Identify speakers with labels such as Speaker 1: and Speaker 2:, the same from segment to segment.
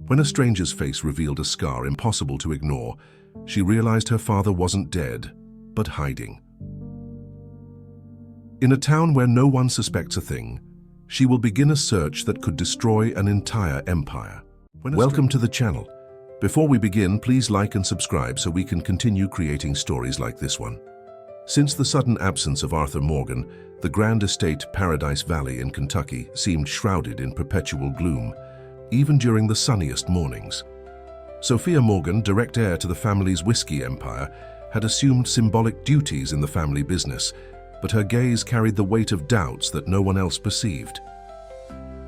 Speaker 1: When a stranger's face revealed a scar impossible to ignore, she realized her father wasn't dead, but hiding. In a town where no one suspects a thing, she will begin a search that could destroy an entire empire. Welcome to the channel. Before we begin, please like and subscribe so we can continue creating stories like this one. Since the sudden absence of Arthur Morgan, the grand estate Paradise Valley in Kentucky seemed shrouded in perpetual gloom, even during the sunniest mornings. Sophia Morgan, direct heir to the family's whiskey empire, had assumed symbolic duties in the family business, but her gaze carried the weight of doubts that no one else perceived.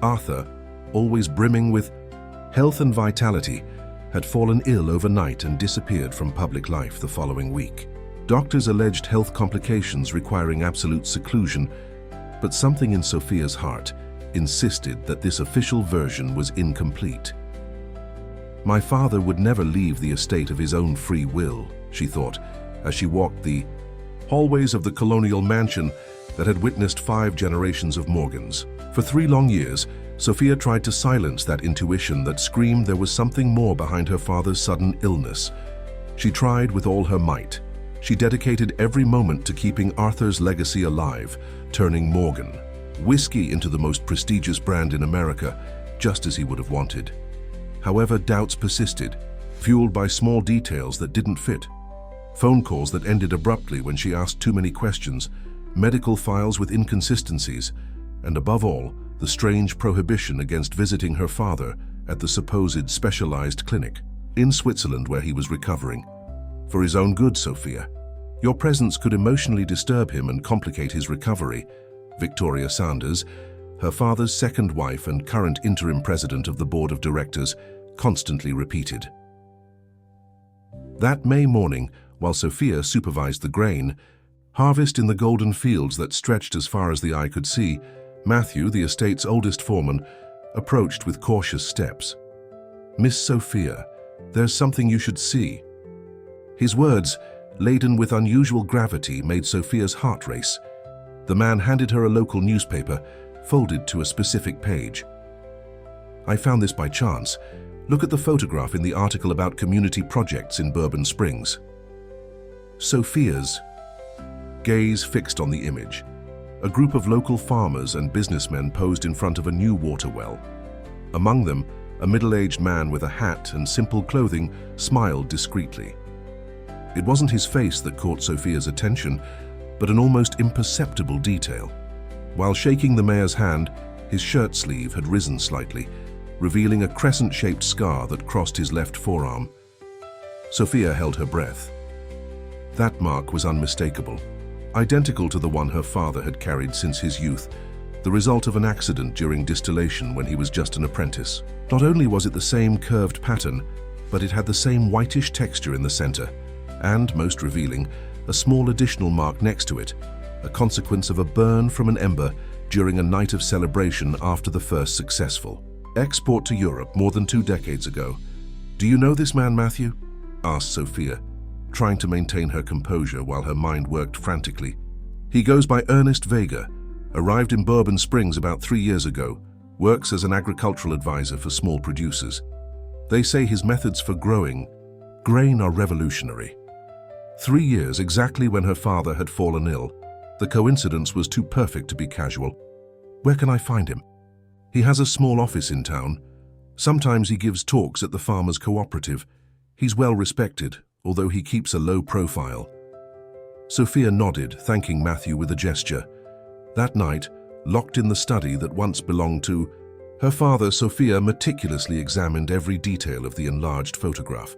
Speaker 1: Arthur, always brimming with health and vitality, had fallen ill overnight and disappeared from public life the following week. Doctors alleged health complications requiring absolute seclusion, but something in Sophia's heart insisted that this official version was incomplete. My father would never leave the estate of his own free will, she thought, as she walked the hallways of the colonial mansion that had witnessed 5 generations of Morgans. For 3 long years, Sophia tried to silence that intuition that screamed there was something more behind her father's sudden illness. She tried with all her might. She dedicated every moment to keeping Arthur's legacy alive, turning Morgan whiskey into the most prestigious brand in America, just as he would have wanted. However, doubts persisted, fueled by small details that didn't fit. Phone calls that ended abruptly when she asked too many questions, medical files with inconsistencies, and above all, the strange prohibition against visiting her father at the supposed specialized clinic in Switzerland where he was recovering. For his own good, Sophia. Your presence could emotionally disturb him and complicate his recovery, Victoria Sanders, her father's second wife and current interim president of the board of directors, constantly repeated. That May morning, while Sophia supervised the grain harvest in the golden fields that stretched as far as the eye could see, Matthew, the estate's oldest foreman, approached with cautious steps. "Miss Sophia, there's something you should see." His words, laden with unusual gravity, made Sophia's heart race. The man handed her a local newspaper, folded to a specific page. "I found this by chance. Look at the photograph in the article about community projects in Bourbon Springs." Sophia's gaze fixed on the image. A group of local farmers and businessmen posed in front of a new water well. Among them, a middle-aged man with a hat and simple clothing smiled discreetly. It wasn't his face that caught Sophia's attention, but an almost imperceptible detail. While shaking the mayor's hand, his shirt sleeve had risen slightly, revealing a crescent-shaped scar that crossed his left forearm. Sophia held her breath. That mark was unmistakable, identical to the one her father had carried since his youth, the result of an accident during distillation when he was just an apprentice. Not only was it the same curved pattern, but it had the same whitish texture in the center, and, most revealing, a small additional mark next to it, a consequence of a burn from an ember during a night of celebration after the first successful export to Europe more than 2 decades ago. "Do you know this man, Matthew?" asked Sophia, trying to maintain her composure while her mind worked frantically. "He goes by Ernest Vega, arrived in Bourbon Springs about 3 years ago, works as an agricultural advisor for small producers. They say his methods for growing grain are revolutionary." 3 years exactly when her father had fallen ill. The coincidence was too perfect to be casual. "Where can I find him?" "He has a small office in town. Sometimes he gives talks at the Farmers Cooperative. He's well respected, although he keeps a low profile." Sophia nodded, thanking Matthew with a gesture. That night, locked in the study that once belonged to her father, Sophia meticulously examined every detail of the enlarged photograph.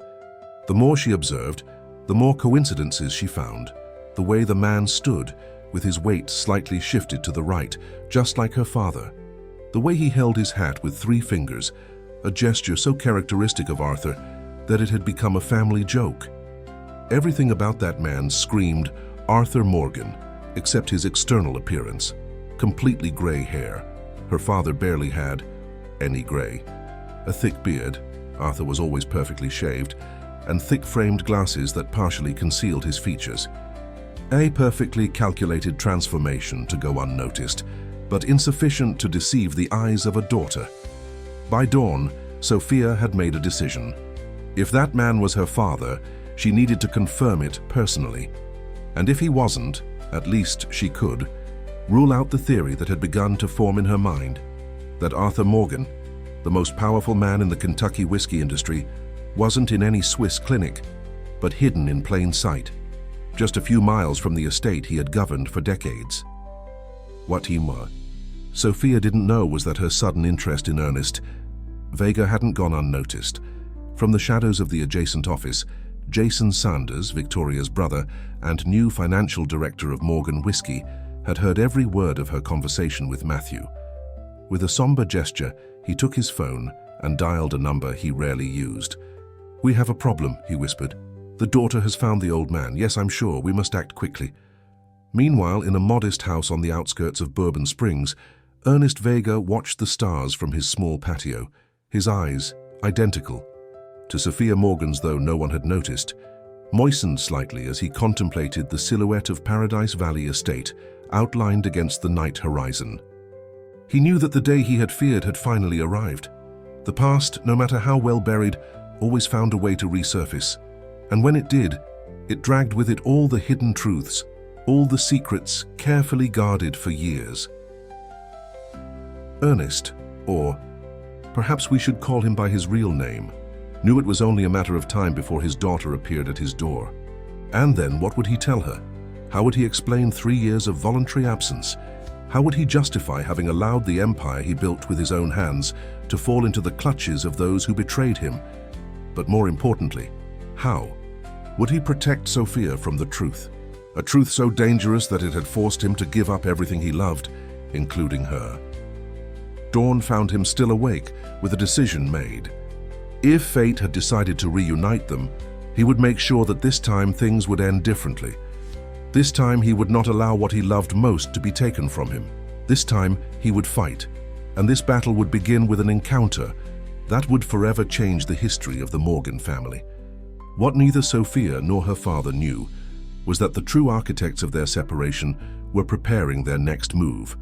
Speaker 1: The more she observed, the more coincidences she found. The way the man stood, with his weight slightly shifted to the right, just like her father. The way he held his hat with 3 fingers, a gesture so characteristic of Arthur that it had become a family joke. Everything about that man screamed Arthur Morgan, except his external appearance. Completely gray hair. Her father barely had any gray. A thick beard, Arthur was always perfectly shaved, and thick-framed glasses that partially concealed his features. A perfectly calculated transformation to go unnoticed, but insufficient to deceive the eyes of a daughter. By dawn, Sophia had made a decision. If that man was her father, she needed to confirm it personally. And if he wasn't, at least she could, rule out the theory that had begun to form in her mind, that Arthur Morgan, the most powerful man in the Kentucky whiskey industry, wasn't in any Swiss clinic, but hidden in plain sight, just a few miles from the estate he had governed for decades. What he was, Sophia didn't know, was that her sudden interest in Ernest Vega hadn't gone unnoticed. From the shadows of the adjacent office, Jason Sanders, Victoria's brother and new financial director of Morgan Whiskey, had heard every word of her conversation with Matthew. With a somber gesture, he took his phone and dialed a number he rarely used. "We have a problem," he whispered. "The daughter has found the old man. Yes, I'm sure. We must act quickly." Meanwhile, in a modest house on the outskirts of Bourbon Springs, Ernest Vega watched the stars from his small patio, his eyes, identical to Sophia Morgan's, though no one had noticed, moistened slightly as he contemplated the silhouette of Paradise Valley Estate outlined against the night horizon. He knew that the day he had feared had finally arrived. The past, no matter how well buried, always found a way to resurface. And when it did, it dragged with it all the hidden truths, all the secrets carefully guarded for years. Ernest, or perhaps we should call him by his real name, knew it was only a matter of time before his daughter appeared at his door. And then what would he tell her? How would he explain 3 years of voluntary absence? How would he justify having allowed the empire he built with his own hands to fall into the clutches of those who betrayed him? But more importantly, how would he protect Sophia from the truth? A truth so dangerous that it had forced him to give up everything he loved, including her. Dawn found him still awake, with a decision made. If fate had decided to reunite them, he would make sure that this time things would end differently. This time he would not allow what he loved most to be taken from him. This time he would fight, and this battle would begin with an encounter that would forever change the history of the Morgan family. What neither Sophia nor her father knew was that the true architects of their separation were preparing their next move,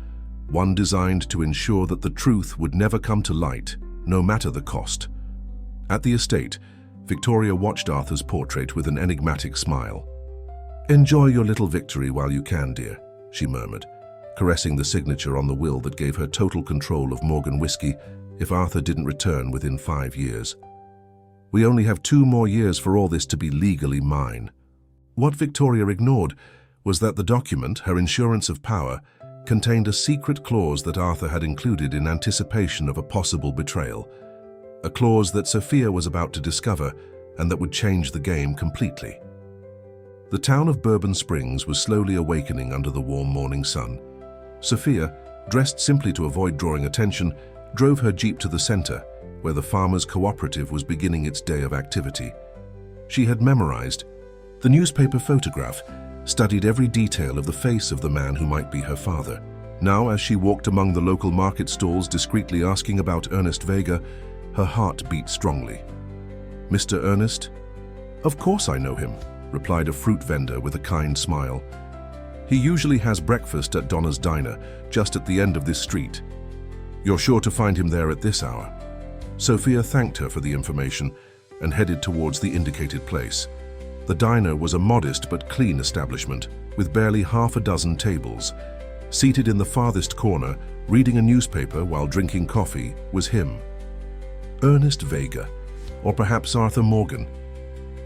Speaker 1: one designed to ensure that the truth would never come to light, no matter the cost. At the estate, Victoria watched Arthur's portrait with an enigmatic smile. "Enjoy your little victory while you can, dear," she murmured, caressing the signature on the will that gave her total control of Morgan Whiskey if Arthur didn't return within 5 years. "We only have 2 more years for all this to be legally mine." What Victoria ignored was that the document, her insurance of power, contained a secret clause that Arthur had included in anticipation of a possible betrayal. A clause that Sophia was about to discover and that would change the game completely. The town of Bourbon Springs was slowly awakening under the warm morning sun. Sophia, dressed simply to avoid drawing attention, drove her jeep to the center, where the farmers' cooperative was beginning its day of activity. She had memorized the newspaper photograph, studied every detail of the face of the man who might be her father. Now, as she walked among the local market stalls discreetly asking about Ernest Vega, her heart beat strongly. "Mr. Ernest? Of course I know him," replied a fruit vendor with a kind smile. "He usually has breakfast at Donna's Diner, just at the end of this street. You're sure to find him there at this hour." Sophia thanked her for the information and headed towards the indicated place. The diner was a modest but clean establishment, with barely half a dozen tables. Seated in the farthest corner, reading a newspaper while drinking coffee, was him. Ernest Vega, or perhaps Arthur Morgan.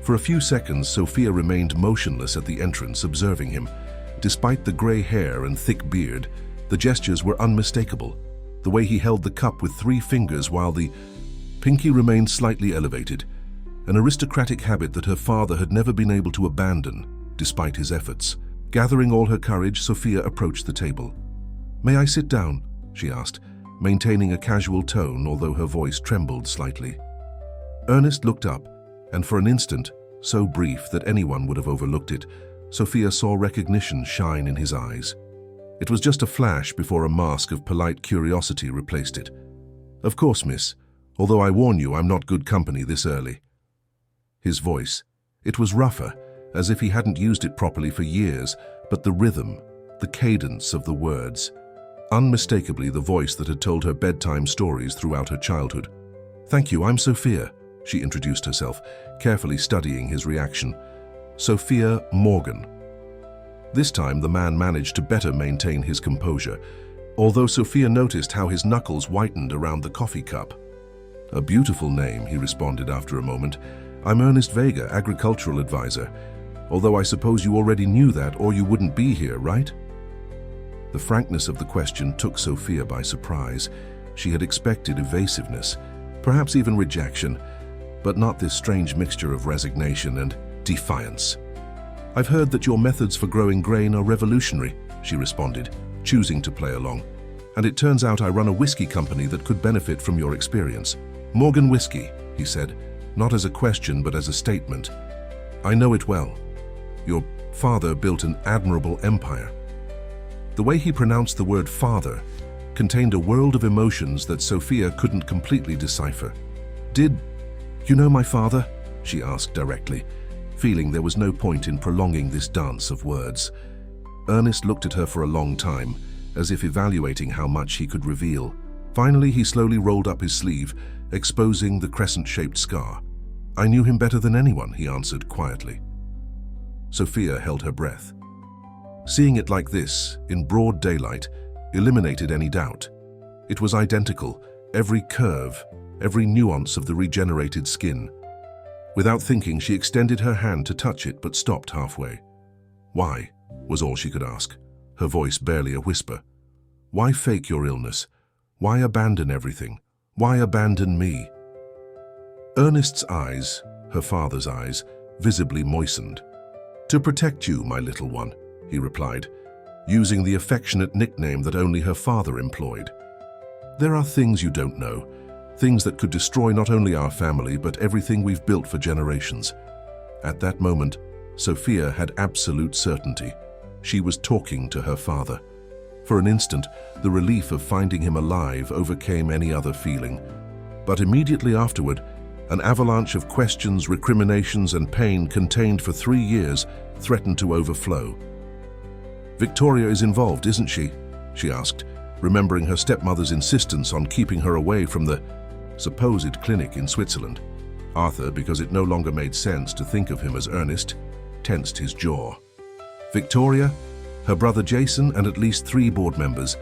Speaker 1: For a few seconds, Sophia remained motionless at the entrance, observing him. Despite the gray hair and thick beard, the gestures were unmistakable. The way he held the cup with 3 fingers while the pinky remained slightly elevated, an aristocratic habit that her father had never been able to abandon, despite his efforts. Gathering all her courage, Sophia approached the table. "May I sit down?" she asked, maintaining a casual tone, although her voice trembled slightly. Ernest looked up, and for an instant, so brief that anyone would have overlooked it, Sophia saw recognition shine in his eyes. It was just a flash before a mask of polite curiosity replaced it. "Of course, miss, although I warn you I'm not good company this early." His voice, it was rougher, as if he hadn't used it properly for years, but the rhythm, the cadence of the words, unmistakably the voice that had told her bedtime stories throughout her childhood. Thank you, I'm Sophia, she introduced herself, carefully studying his reaction. Sophia Morgan. This time the man managed to better maintain his composure, although Sophia noticed how his knuckles whitened around the coffee cup. A beautiful name, he responded after a moment. I'm Ernest Vega, agricultural advisor. Although I suppose you already knew that, or you wouldn't be here, right? The frankness of the question took Sophia by surprise. She had expected evasiveness, perhaps even rejection, but not this strange mixture of resignation and defiance. I've heard that your methods for growing grain are revolutionary, she responded, choosing to play along. And it turns out I run a whiskey company that could benefit from your experience. Morgan Whiskey, he said, not as a question but as a statement. I know it well. Your father built an admirable empire. The way he pronounced the word father contained a world of emotions that Sophia couldn't completely decipher. Did you know my father? She asked directly, feeling there was no point in prolonging this dance of words. Ernest looked at her for a long time, as if evaluating how much he could reveal. Finally, he slowly rolled up his sleeve, exposing the crescent-shaped scar. I knew him better than anyone, he answered quietly. Sophia held her breath. Seeing it like this, in broad daylight, eliminated any doubt. It was identical, every curve, every nuance of the regenerated skin. Without thinking, she extended her hand to touch it, but stopped halfway. Why, was all she could ask, her voice barely a whisper. Why fake your illness? Why abandon everything? Why abandon me? Ernest's eyes, her father's eyes, visibly moistened. To protect you, my little one, he replied, using the affectionate nickname that only her father employed. There are things you don't know, things that could destroy not only our family but everything we've built for generations. At that moment, Sophia had absolute certainty. She was talking to her father. For an instant, the relief of finding him alive overcame any other feeling. But immediately afterward, an avalanche of questions, recriminations, and pain contained for 3 years threatened to overflow. Victoria is involved, isn't she? She asked, remembering her stepmother's insistence on keeping her away from the supposed clinic in Switzerland. Arthur, because it no longer made sense to think of him as Ernest, tensed his jaw. Victoria, her brother Jason, and at least 3 board members.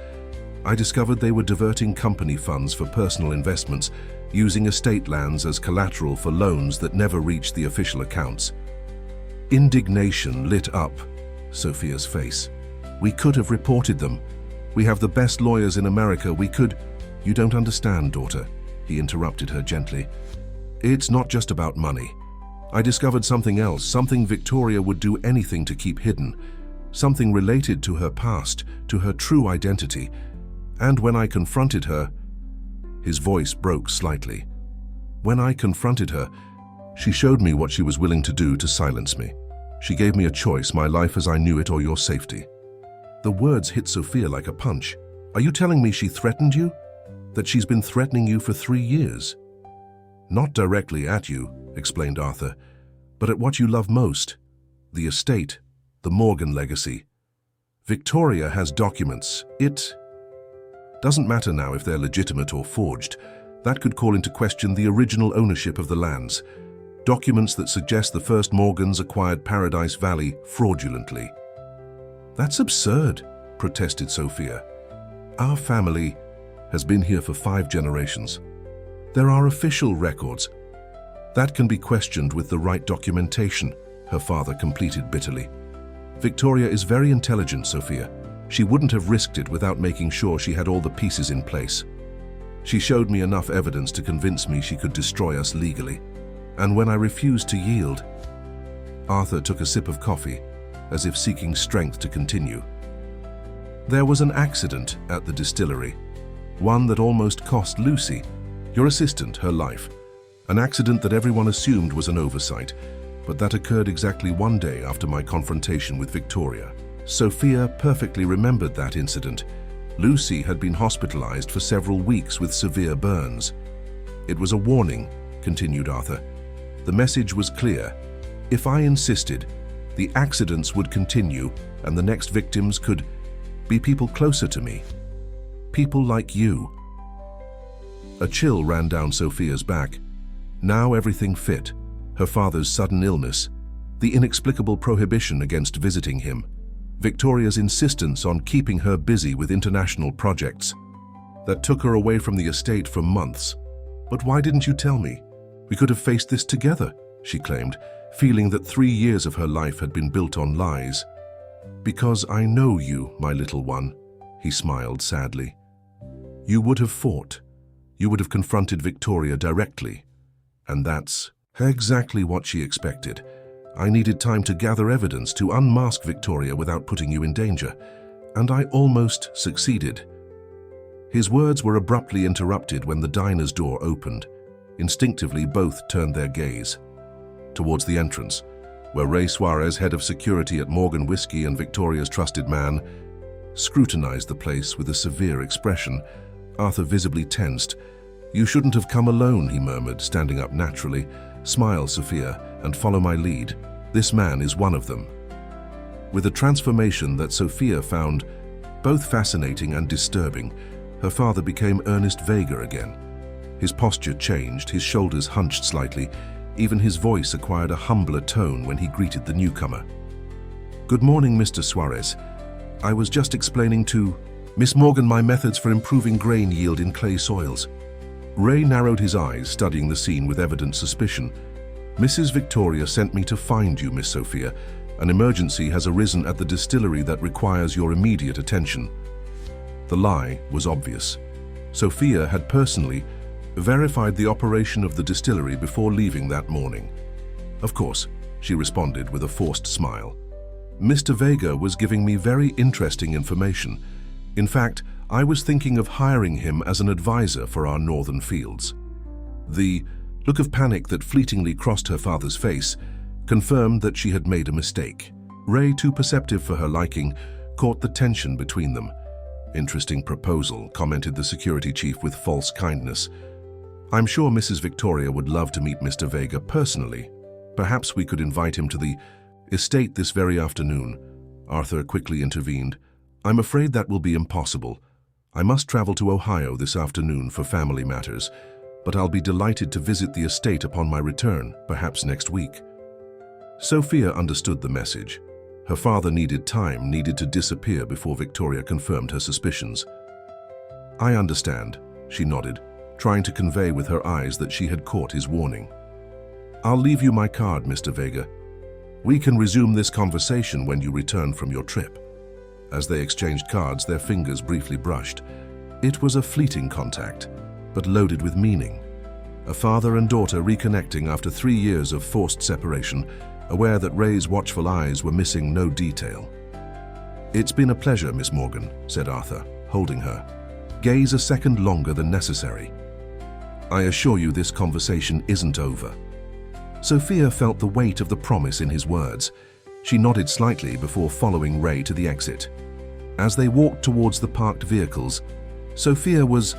Speaker 1: I discovered they were diverting company funds for personal investments, using estate lands as collateral for loans that never reached the official accounts. Indignation lit up Sophia's face. We could have reported them. We have the best lawyers in America. We could... You don't understand, daughter, he interrupted her gently. It's not just about money. I discovered something else, something Victoria would do anything to keep hidden, something related to her past, to her true identity. And when I confronted her, his voice broke slightly. When I confronted her, she showed me what she was willing to do to silence me. She gave me a choice, my life as I knew it or your safety. The words hit Sophia like a punch. Are you telling me she threatened you? That she's been threatening you for 3 years? Not directly at you, explained Arthur, but at what you love most, the estate, the Morgan legacy. Victoria has documents. It doesn't matter now if they're legitimate or forged. That could call into question the original ownership of the lands. Documents that suggest the first Morgans acquired Paradise Valley fraudulently. That's absurd, protested Sophia. Our family has been here for 5 generations. There are official records. That can be questioned with the right documentation, her father completed bitterly. Victoria is very intelligent, Sophia. She wouldn't have risked it without making sure she had all the pieces in place. She showed me enough evidence to convince me she could destroy us legally. And when I refused to yield... Arthur took a sip of coffee, as if seeking strength to continue. There was an accident at the distillery, one that almost cost Lucy, your assistant, her life. An accident that everyone assumed was an oversight, but that occurred exactly 1 day after my confrontation with Victoria. Sophia perfectly remembered that incident. Lucy had been hospitalized for several weeks with severe burns. It was a warning, continued Arthur. The message was clear. If I insisted, the accidents would continue and the next victims could be people closer to me. People like you. A chill ran down Sophia's back. Now everything fit: her father's sudden illness, the inexplicable prohibition against visiting him, Victoria's insistence on keeping her busy with international projects. That took her away from the estate for months. "But why didn't you tell me? We could have faced this together," she claimed, feeling that 3 years of her life had been built on lies. "Because I know you, my little one," he smiled sadly. "You would have fought. You would have confronted Victoria directly. And that's exactly what she expected. I needed time to gather evidence to unmask Victoria without putting you in danger, and I almost succeeded." His words were abruptly interrupted when the diner's door opened. Instinctively, both turned their gaze towards the entrance, where Ray Suarez, head of security at Morgan Whiskey and Victoria's trusted man, scrutinized the place with a severe expression. Arthur visibly tensed. "You shouldn't have come alone," he murmured, standing up naturally. "Smile, Sophia, and follow my lead. This man is one of them." With a transformation that Sophia found both fascinating and disturbing, her father became Ernest Vega again. His posture changed, his shoulders hunched slightly. Even his voice acquired a humbler tone when he greeted the newcomer. "Good morning, Mr. Suarez. I was just explaining to Miss Morgan my methods for improving grain yield in clay soils." Ray narrowed his eyes, studying the scene with evident suspicion. "Mrs. Victoria sent me to find you, Miss Sophia. An emergency has arisen at the distillery that requires your immediate attention." The lie was obvious. Sophia had personally verified the operation of the distillery before leaving that morning. "Of course," she responded with a forced smile. "Mr. Vega was giving me very interesting information. In fact, I was thinking of hiring him as an advisor for our northern fields." The look of panic that fleetingly crossed her father's face confirmed that she had made a mistake. Ray, too perceptive for her liking, caught the tension between them. "Interesting proposal," commented the security chief with false kindness. "I'm sure Mrs. Victoria would love to meet Mr. Vega personally. Perhaps we could invite him to the estate this very afternoon." Arthur quickly intervened. "I'm afraid that will be impossible. I must travel to Ohio this afternoon for family matters, but I'll be delighted to visit the estate upon my return, perhaps next week." Sophia understood the message. Her father needed time, needed to disappear before Victoria confirmed her suspicions. "I understand," she nodded, trying to convey with her eyes that she had caught his warning. "I'll leave you my card, Mr. Vega. We can resume this conversation when you return from your trip." As they exchanged cards, their fingers briefly brushed. It was a fleeting contact, but loaded with meaning. A father and daughter reconnecting after 3 years of forced separation, aware that Ray's watchful eyes were missing no detail. "It's been a pleasure, Miss Morgan," said Arthur, holding her. "Gaze a second longer than necessary. I assure you this conversation isn't over." Sophia felt the weight of the promise in his words. She nodded slightly before following Ray to the exit. As they walked towards the parked vehicles, Sophia was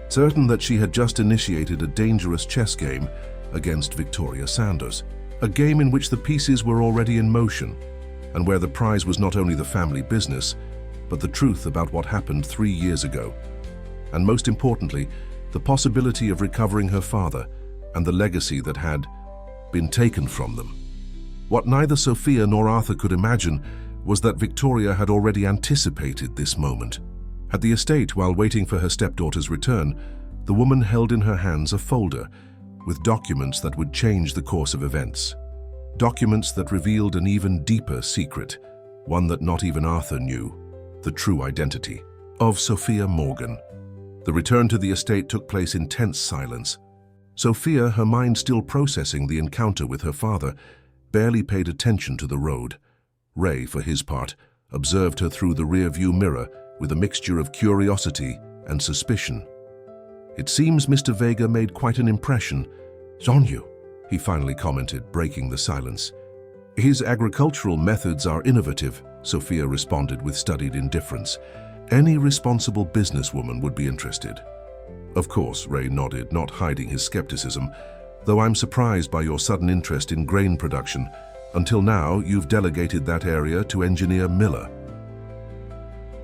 Speaker 1: certain that she had just initiated a dangerous chess game against Victoria Sanders, a game in which the pieces were already in motion, and where the prize was not only the family business, but the truth about what happened 3 years ago, and most importantly, the possibility of recovering her father and the legacy that had been taken from them. What neither Sophia nor Arthur could imagine was that Victoria had already anticipated this moment. At the estate, while waiting for her stepdaughter's return, the woman held in her hands a folder with documents that would change the course of events. Documents that revealed an even deeper secret, one that not even Arthur knew: the true identity of Sophia Morgan. The return to the estate took place in tense silence. Sophia, her mind still processing the encounter with her father, barely paid attention to the road. Ray, for his part, observed her through the rear-view mirror with a mixture of curiosity and suspicion. "It seems Mr. Vega made quite an impression on you," he finally commented, breaking the silence. "His agricultural methods are innovative," Sophia responded with studied indifference. "Any responsible businesswoman would be interested." "Of course," Ray nodded, not hiding his skepticism, "though I'm surprised by your sudden interest in grain production. Until now, you've delegated that area to Engineer Miller."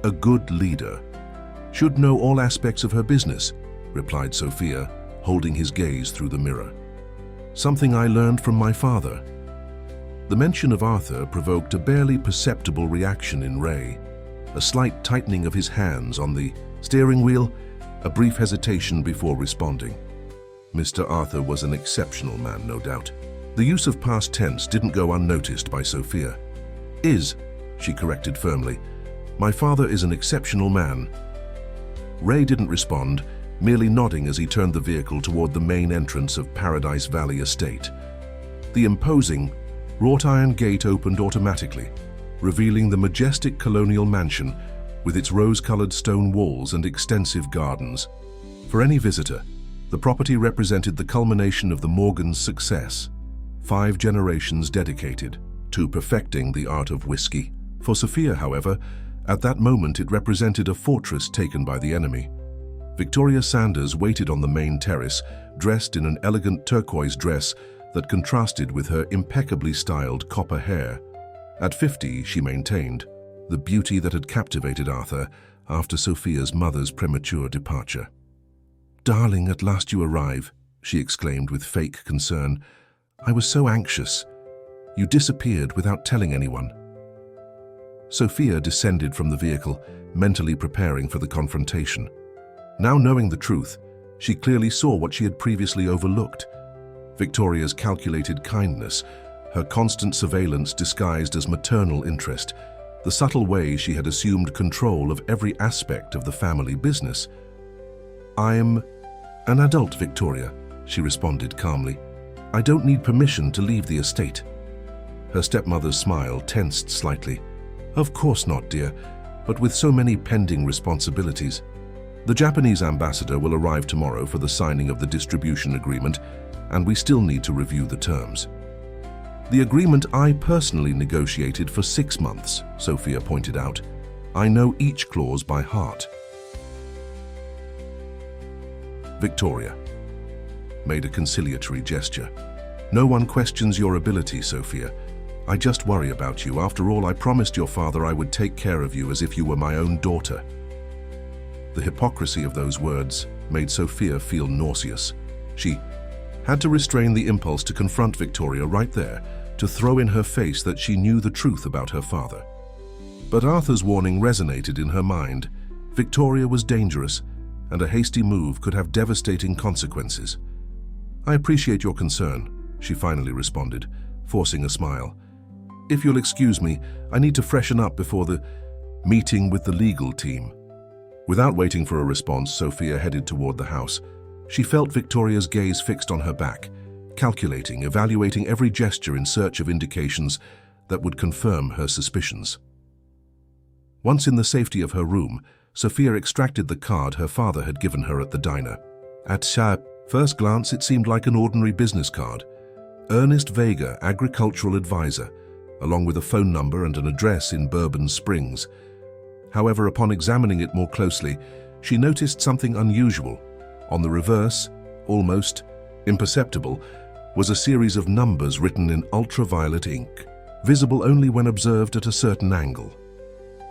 Speaker 1: A good leader should know all aspects of her business, replied Sophia, holding his gaze through the mirror. "Something I learned from my father." The mention of Arthur provoked a barely perceptible reaction in Ray. A slight tightening of his hands on the steering wheel, a brief hesitation before responding. Mr. Arthur was an exceptional man, no doubt. The use of past tense didn't go unnoticed by Sophia. "Is," she corrected firmly. "My father is an exceptional man." Ray didn't respond, merely nodding as he turned the vehicle toward the main entrance of Paradise Valley Estate. The imposing, wrought iron gate opened automatically, revealing the majestic colonial mansion with its rose-colored stone walls and extensive gardens. For any visitor, the property represented the culmination of the Morgans' success. 5 generations dedicated to perfecting the art of whiskey. For Sophia, however, at that moment it represented a fortress taken by the enemy. Victoria Sanders waited on the main terrace, dressed in an elegant turquoise dress that contrasted with her impeccably styled copper hair. At 50, she maintained the beauty that had captivated Arthur after Sophia's mother's premature departure. "Darling, at last you arrive," she exclaimed with fake concern. "I was so anxious. You disappeared without telling anyone." Sophia descended from the vehicle, mentally preparing for the confrontation. Now knowing the truth, she clearly saw what she had previously overlooked. Victoria's calculated kindness, her constant surveillance disguised as maternal interest, the subtle way she had assumed control of every aspect of the family business. "I'm an adult, Victoria," she responded calmly. "I don't need permission to leave the estate." Her stepmother's smile tensed slightly. "Of course not, dear, but with so many pending responsibilities. The Japanese ambassador will arrive tomorrow for the signing of the distribution agreement, and we still need to review the terms." "The agreement I personally negotiated for 6 months," Sophia pointed out. "I know each clause by heart." Victoria made a conciliatory gesture. "No one questions your ability, Sophia. I just worry about you. After all, I promised your father I would take care of you as if you were my own daughter." The hypocrisy of those words made Sophia feel nauseous. She had to restrain the impulse to confront Victoria right there, to throw in her face that she knew the truth about her father. But Arthur's warning resonated in her mind. Victoria was dangerous, and a hasty move could have devastating consequences. "I appreciate your concern," she finally responded, forcing a smile. "If you'll excuse me, I need to freshen up before the meeting with the legal team." Without waiting for a response, Sophia headed toward the house. She felt Victoria's gaze fixed on her back, calculating, evaluating every gesture in search of indications that would confirm her suspicions. Once in the safety of her room, Sophia extracted the card her father had given her at the diner. At first glance, it seemed like an ordinary business card. Ernest Vega, agricultural advisor, along with a phone number and an address in Bourbon Springs. However, upon examining it more closely, she noticed something unusual. On the reverse, almost imperceptible, was a series of numbers written in ultraviolet ink, visible only when observed at a certain angle.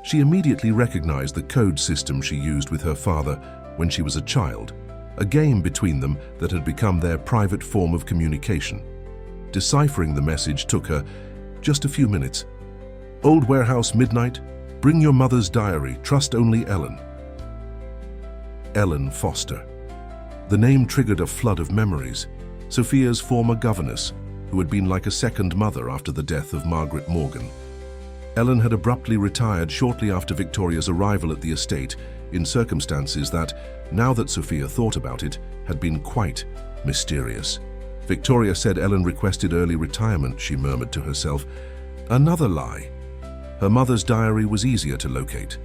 Speaker 1: She immediately recognized the code system she used with her father when she was a child, a game between them that had become their private form of communication. Deciphering the message took her just a few minutes. "Old Warehouse Midnight, bring your mother's diary, trust only Ellen." Ellen Foster. The name triggered a flood of memories. Sophia's former governess, who had been like a second mother after the death of Margaret Morgan. Ellen had abruptly retired shortly after Victoria's arrival at the estate in circumstances that, now that Sophia thought about it, had been quite mysterious. Victoria said Ellen requested early retirement, she murmured to herself. Another lie. Her mother's diary was easier to locate.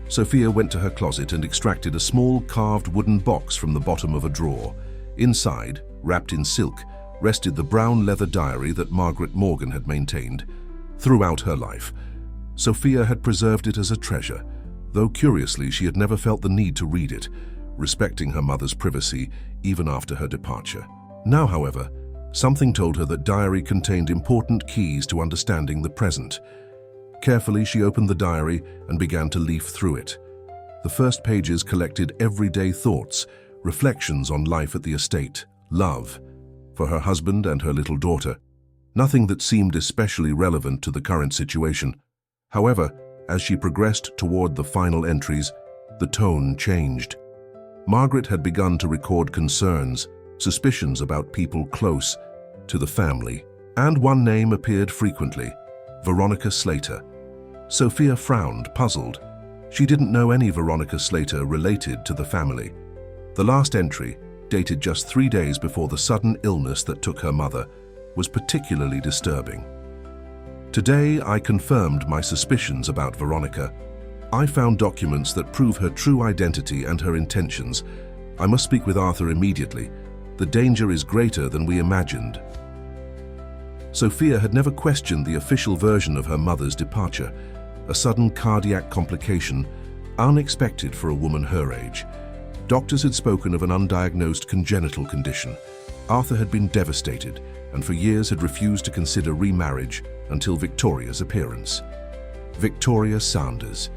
Speaker 1: Sophia went to her closet and extracted a small carved wooden box from the bottom of a drawer. Inside, wrapped in silk, rested the brown leather diary that Margaret Morgan had maintained throughout her life. Sophia had preserved it as a treasure, though curiously she had never felt the need to read it, respecting her mother's privacy even after her departure. Now, however, something told her that diary contained important keys to understanding the present. Carefully, she opened the diary and began to leaf through it. The first pages collected everyday thoughts, reflections on life at the estate, love, for her husband and her little daughter. Nothing that seemed especially relevant to the current situation. However, as she progressed toward the final entries, the tone changed. Margaret had begun to record concerns, suspicions about people close to the family, and one name appeared frequently: Veronica Slater. Sophia frowned, puzzled. She didn't know any Veronica Slater related to the family. The last entry, dated just 3 days before the sudden illness that took her mother, was particularly disturbing. Today, I confirmed my suspicions about Veronica. I found documents that prove her true identity and her intentions. I must speak with Arthur immediately. The danger is greater than we imagined. Sophia had never questioned the official version of her mother's departure, a sudden cardiac complication, unexpected for a woman her age. Doctors had spoken of an undiagnosed congenital condition. Arthur had been devastated and for years had refused to consider remarriage until Victoria's appearance. Victoria Sanders.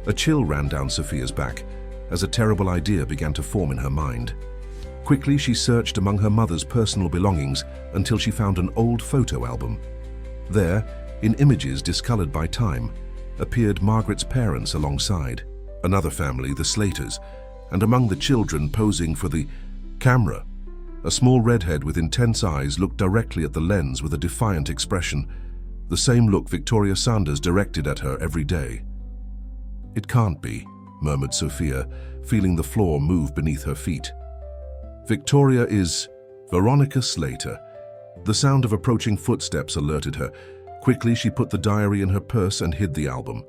Speaker 1: A chill ran down Sophia's back as a terrible idea began to form in her mind. Quickly, she searched among her mother's personal belongings until she found an old photo album. There, in images discolored by time, appeared Margaret's parents alongside, another family, the Slaters, and among the children posing for the camera. A small redhead with intense eyes looked directly at the lens with a defiant expression, the same look Victoria Sanders directed at her every day. "It can't be," murmured Sophia, feeling the floor move beneath her feet. Victoria is Veronica Slater. The sound of approaching footsteps alerted her. Quickly, she put the diary in her purse and hid the album.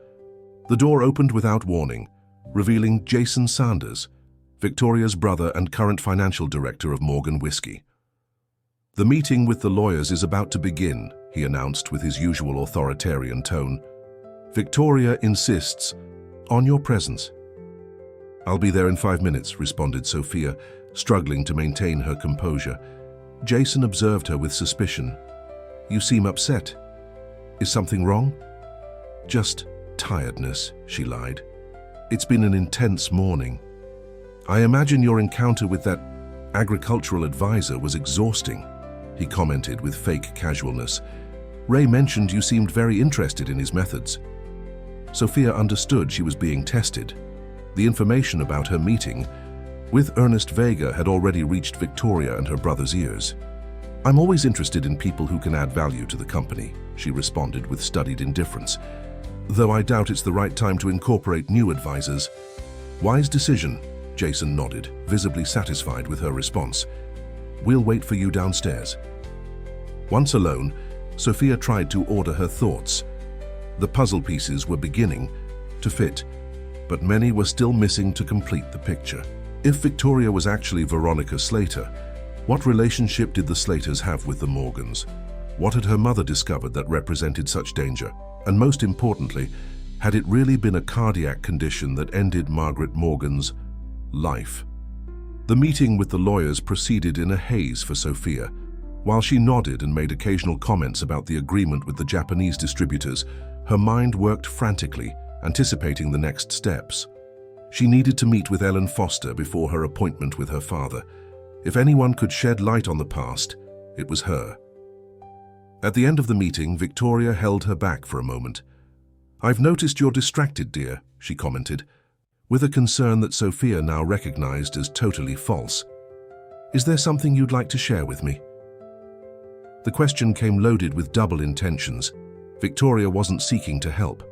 Speaker 1: The door opened without warning, revealing Jason Sanders, Victoria's brother and current financial director of Morgan Whiskey. "The meeting with the lawyers is about to begin," he announced with his usual authoritarian tone. "Victoria insists on your presence." "I'll be there in 5 minutes," responded Sophia, struggling to maintain her composure. Jason observed her with suspicion. "You seem upset. Is something wrong?" "Just tiredness," she lied. "It's been an intense morning." "I imagine your encounter with that agricultural advisor was exhausting," he commented with fake casualness. "Ray mentioned you seemed very interested in his methods." Sophia understood she was being tested. The information about her meeting with Ernest Vega had already reached Victoria and her brother's ears. "I'm always interested in people who can add value to the company," she responded with studied indifference, "though I doubt it's the right time to incorporate new advisors." "Wise decision," Jason nodded, visibly satisfied with her response. "We'll wait for you downstairs." Once alone, Sophia tried to order her thoughts. The puzzle pieces were beginning to fit, but many were still missing to complete the picture. If Victoria was actually Veronica Slater, what relationship did the Slaters have with the Morgans? What had her mother discovered that represented such danger? And most importantly, had it really been a cardiac condition that ended Margaret Morgan's life? The meeting with the lawyers proceeded in a haze for Sophia. While she nodded and made occasional comments about the agreement with the Japanese distributors, her mind worked frantically, anticipating the next steps. She needed to meet with Ellen Foster before her appointment with her father. If anyone could shed light on the past, it was her. At the end of the meeting, Victoria held her back for a moment. "I've noticed you're distracted, dear," she commented, with a concern that Sophia now recognized as totally false. "Is there something you'd like to share with me?" The question came loaded with double intentions. Victoria wasn't seeking to help.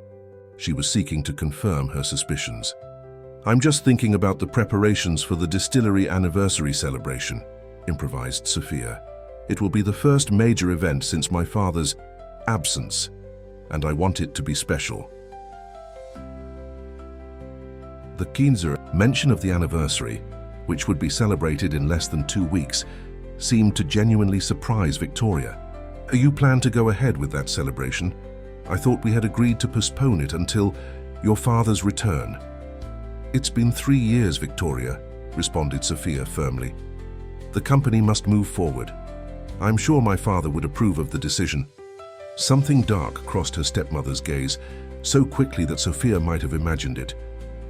Speaker 1: She was seeking to confirm her suspicions. "I'm just thinking about the preparations for the distillery anniversary celebration," improvised Sophia. "It will be the first major event since my father's absence, and I want it to be special." The Kinzer mention of the anniversary, which would be celebrated in less than 2 weeks, seemed to genuinely surprise Victoria. "You plan to go ahead with that celebration? I thought we had agreed to postpone it until your father's return." "It's been 3 years, Victoria," responded Sophia firmly. "The company must move forward. I'm sure my father would approve of the decision." Something dark crossed her stepmother's gaze, so quickly that Sophia might have imagined it.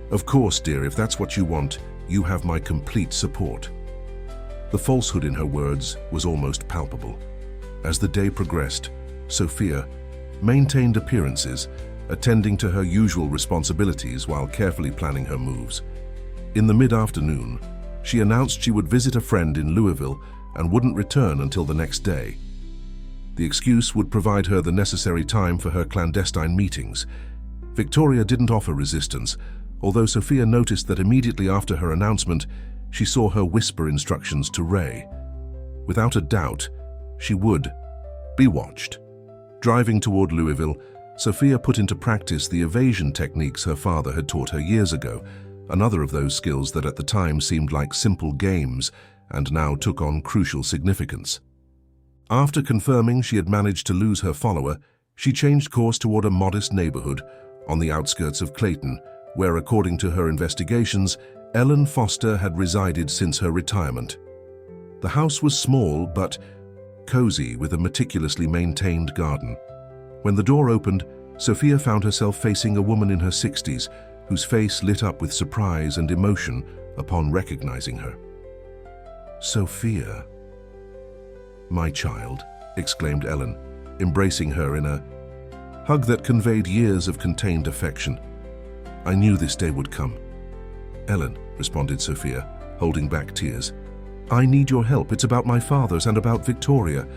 Speaker 1: "Of course, dear, if that's what you want, You have my complete support." The falsehood in her words was almost palpable. As the day progressed, Sophia maintained appearances, attending to her usual responsibilities while carefully planning her moves. In the mid-afternoon, she announced she would visit a friend in Louisville and wouldn't return until the next day. The excuse would provide her the necessary time for her clandestine meetings. Victoria didn't offer resistance, although Sophia noticed that immediately after her announcement, she saw her whisper instructions to Ray. Without a doubt, she would be watched. Driving toward Louisville, Sophia put into practice the evasion techniques her father had taught her years ago, another of those skills that at the time seemed like simple games and now took on crucial significance. After confirming she had managed to lose her follower, she changed course toward a modest neighborhood on the outskirts of Clayton, where, according to her investigations, Ellen Foster had resided since her retirement. The house was small but cozy, with a meticulously maintained garden. When the door opened, Sophia found herself facing a woman in her 60s, whose face lit up with surprise and emotion upon recognizing her. "Sophia, my child," exclaimed Ellen, embracing her in a hug that conveyed years of contained affection. "I knew this day would come." "Ellen," responded Sophia, holding back tears, "I need your help. It's about my father's and about Victoria."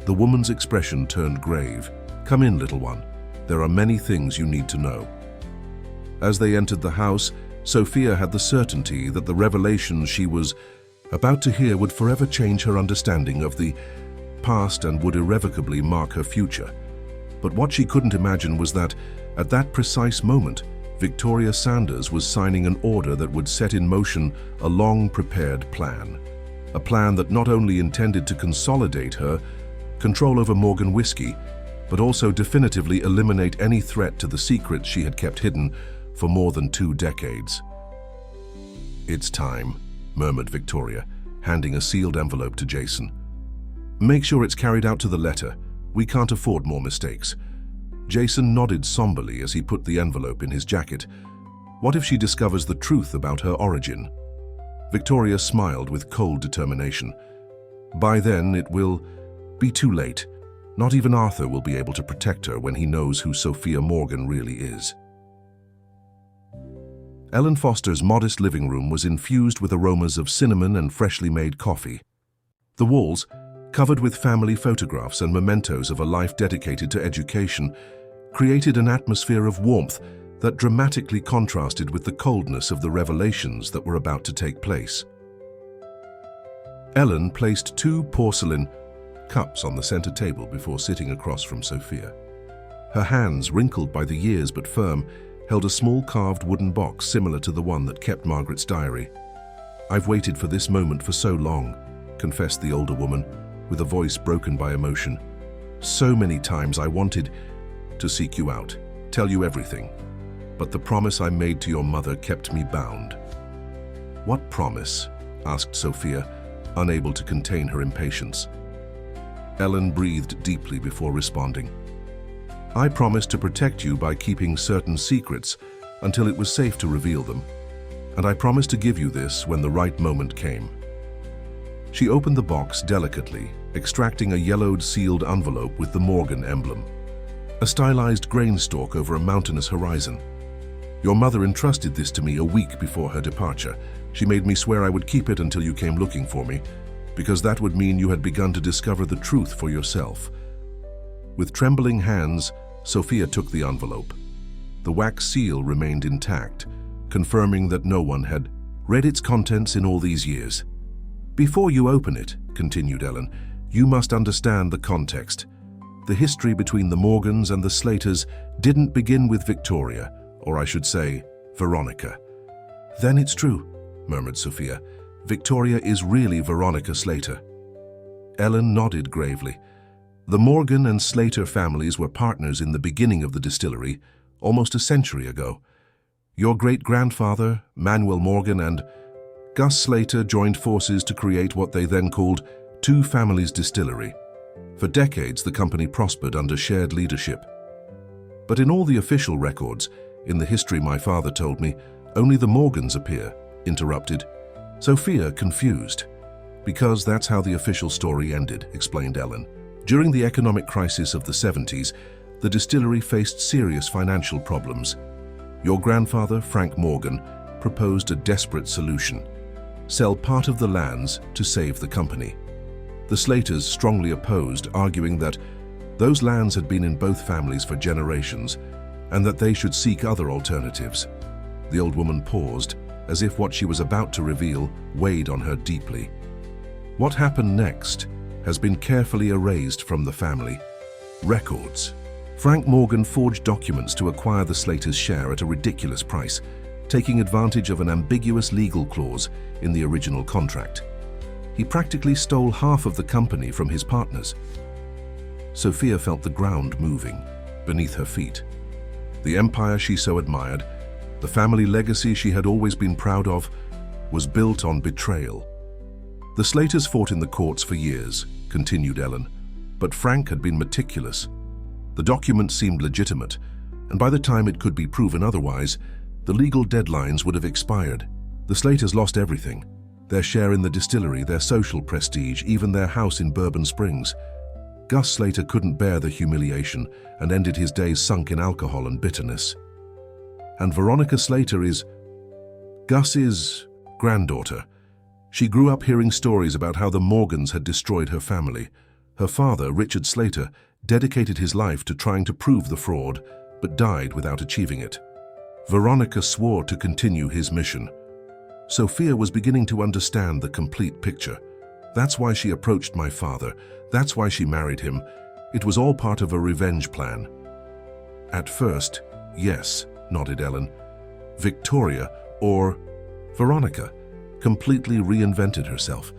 Speaker 1: The woman's expression turned grave. "Come in, little one. There are many things you need to know." As they entered the house, Sophia had the certainty that the revelations she was about to hear would forever change her understanding of the past and would irrevocably mark her future. But what she couldn't imagine was that, at that precise moment, Victoria Sanders was signing an order that would set in motion a long-prepared plan. A plan that not only intended to consolidate her control over Morgan Whiskey, but also definitively eliminate any threat to the secrets she had kept hidden for more than 2 decades. "It's time," murmured Victoria, handing a sealed envelope to Jason. "Make sure it's carried out to the letter. We can't afford more mistakes." Jason nodded somberly as he put the envelope in his jacket. What if she discovers the truth about her origin? Victoria smiled with cold determination. "By then, it will be too late. Not even Arthur will be able to protect her when he knows who Sophia Morgan really is." Ellen Foster's modest living room was infused with aromas of cinnamon and freshly made coffee. The walls, covered with family photographs and mementos of a life dedicated to education, created an atmosphere of warmth that dramatically contrasted with the coldness of the revelations that were about to take place. Ellen placed 2 porcelain cups on the center table before sitting across from Sophia. Her hands, wrinkled by the years but firm, held a small carved wooden box similar to the one that kept Margaret's diary. "I've waited for this moment for so long," confessed the older woman, with a voice broken by emotion. "So many times I wanted to seek you out, tell you everything, but the promise I made to your mother kept me bound." "What promise?" asked Sophia, unable to contain her impatience. Ellen breathed deeply before responding. "I promised to protect you by keeping certain secrets until it was safe to reveal them, and I promised to give you this when the right moment came." She opened the box delicately, extracting a yellowed sealed envelope with the Morgan emblem, a stylized grain stalk over a mountainous horizon. "Your mother entrusted this to me a week before her departure. She made me swear I would keep it until you came looking for me, because that would mean you had begun to discover the truth for yourself." With trembling hands, Sophia took the envelope. The wax seal remained intact, confirming that no one had read its contents in all these years. "Before you open it," continued Ellen, "you must understand the context. The history between the Morgans and the Slaters didn't begin with Victoria, or I should say, Veronica." "Then it's true," murmured Sophia. "Victoria is really Veronica Slater." Ellen nodded gravely. The Morgan and Slater families were partners in the beginning of the distillery, almost a century ago. Your great-grandfather, Manuel Morgan, and Gus Slater joined forces to create what they then called Two Families Distillery. For decades, the company prospered under shared leadership. But in all the official records, in the history my father told me, only the Morgans appear, interrupted Sophia, confused. Because that's how the official story ended, explained Ellen. During the economic crisis of the 70s, the distillery faced serious financial problems. Your grandfather, Frank Morgan, proposed a desperate solution: sell part of the lands to save the company. The Slaters strongly opposed, arguing that those lands had been in both families for generations and that they should seek other alternatives. The old woman paused, as if what she was about to reveal weighed on her deeply. What happened next has been carefully erased from the family. Records. Frank Morgan forged documents to acquire the Slaters' share at a ridiculous price, taking advantage of an ambiguous legal clause in the original contract. He practically stole half of the company from his partners. Sophia felt the ground moving beneath her feet. The empire she so admired, the family legacy she had always been proud of, was built on betrayal. The Slaters fought in the courts for years, continued Ellen, but Frank had been meticulous. The document seemed legitimate, and by the time it could be proven otherwise, the legal deadlines would have expired. The Slaters lost everything: their share in the distillery, their social prestige, even their house in Bourbon Springs. Gus Slater couldn't bear the humiliation and ended his days sunk in alcohol and bitterness. And Veronica Slater is Gus's granddaughter. She grew up hearing stories about how the Morgans had destroyed her family. Her father, Richard Slater, dedicated his life to trying to prove the fraud, but died without achieving it. Veronica swore to continue his mission. Sophia was beginning to understand the complete picture. That's why she approached my father. That's why she married him. It was all part of a revenge plan. At first, yes, nodded Ellen. Victoria, or Veronica, completely reinvented herself.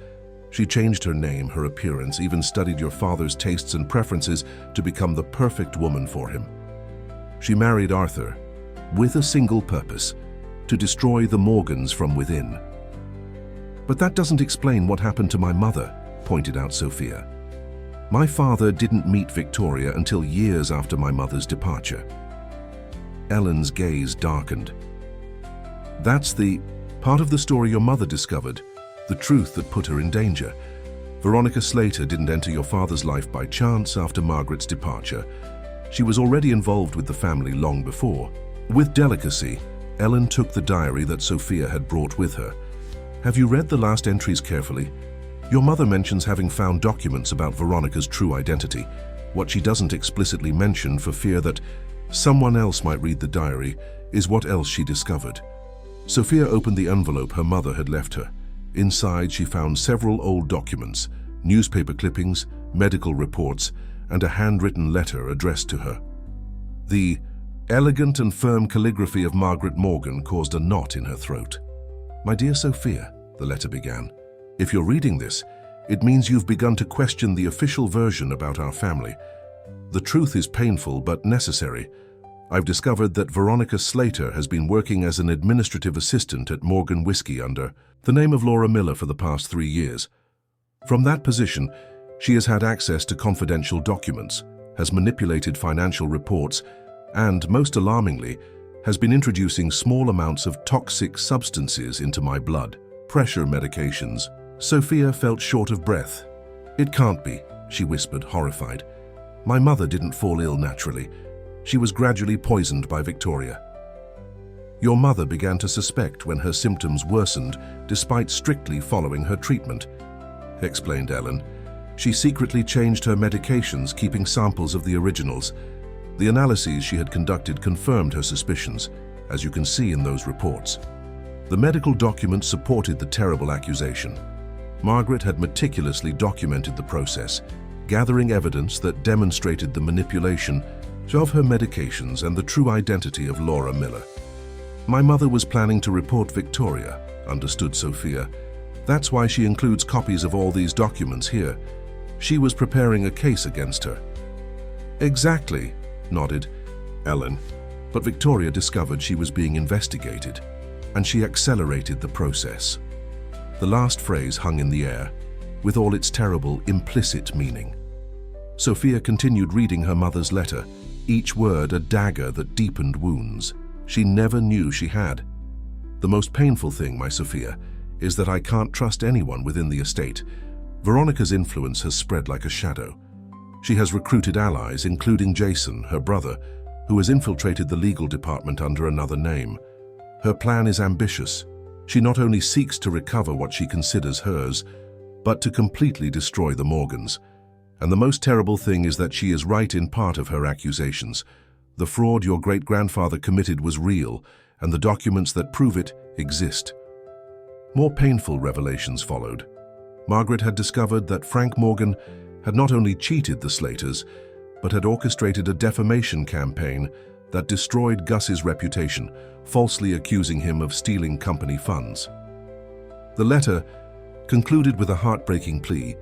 Speaker 1: She changed her name, her appearance, even studied your father's tastes and preferences to become the perfect woman for him. She married Arthur with a single purpose: to destroy the Morgans from within. But that doesn't explain what happened to my mother, pointed out Sophia. My father didn't meet Victoria until years after my mother's departure. Ellen's gaze darkened. That's the part of the story your mother discovered, the truth that put her in danger. Veronica Slater didn't enter your father's life by chance after Margaret's departure. She was already involved with the family long before. With delicacy, Ellen took the diary that Sophia had brought with her. Have you read the last entries carefully? Your mother mentions having found documents about Veronica's true identity. What she doesn't explicitly mention, for fear that someone else might read the diary, is what else she discovered. Sophia opened the envelope her mother had left her. Inside, she found several old documents, newspaper clippings, medical reports, and a handwritten letter addressed to her. The elegant and firm calligraphy of Margaret Morgan caused a knot in her throat. My dear Sophia, the letter began, if you're reading this, it means you've begun to question the official version about our family. The truth is painful but necessary. I've discovered that Veronica Slater has been working as an administrative assistant at Morgan Whiskey under the name of Laura Miller for the past 3 years. From that position, she has had access to confidential documents, has manipulated financial reports, and, most alarmingly, has been introducing small amounts of toxic substances into my blood, pressure medications. Sophia felt short of breath. It can't be, she whispered, horrified. My mother didn't fall ill naturally. She was gradually poisoned by Victoria. Your mother began to suspect when her symptoms worsened despite strictly following her treatment, explained Ellen. She secretly changed her medications, keeping samples of the originals. The analyses she had conducted confirmed her suspicions, as you can see in those reports. The medical documents supported the terrible accusation. Margaret had meticulously documented the process, gathering evidence that demonstrated the manipulation of her medications and the true identity of Laura Miller. My mother was planning to report Victoria, understood Sophia. That's why she includes copies of all these documents here. She was preparing a case against her. Exactly, nodded Ellen. But Victoria discovered she was being investigated, and she accelerated the process. The last phrase hung in the air, with all its terrible implicit meaning. Sophia continued reading her mother's letter, each word a dagger that deepened wounds she never knew she had. The most painful thing, my Sophia, is that I can't trust anyone within the estate. Veronica's influence has spread like a shadow. She has recruited allies, including Jason, her brother, who has infiltrated the legal department under another name. Her plan is ambitious. She not only seeks to recover what she considers hers, but to completely destroy the Morgans. And the most terrible thing is that she is right in part of her accusations. The fraud your great-grandfather committed was real, and the documents that prove it exist. More painful revelations followed. Margaret had discovered that Frank Morgan had not only cheated the Slaters, but had orchestrated a defamation campaign that destroyed Gus's reputation, falsely accusing him of stealing company funds. The letter concluded with a heartbreaking plea: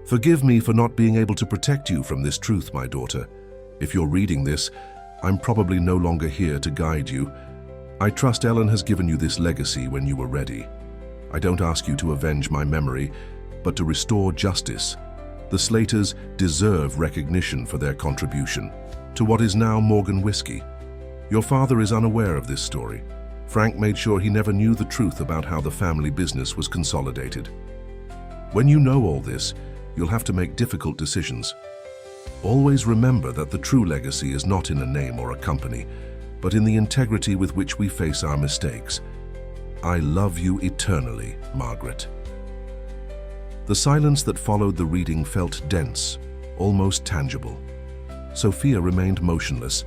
Speaker 1: "Forgive me for not being able to protect you from this truth, my daughter. If you're reading this, I'm probably no longer here to guide you. I trust Ellen has given you this legacy when you were ready. I don't ask you to avenge my memory, but to restore justice. The Slaters deserve recognition for their contribution to what is now Morgan Whiskey. Your father is unaware of this story. Frank made sure he never knew the truth about how the family business was consolidated. When you know all this, you'll have to make difficult decisions. Always remember that the true legacy is not in a name or a company, but in the integrity with which we face our mistakes. I love you eternally, Margaret." The silence that followed the reading felt dense, almost tangible. Sophia remained motionless,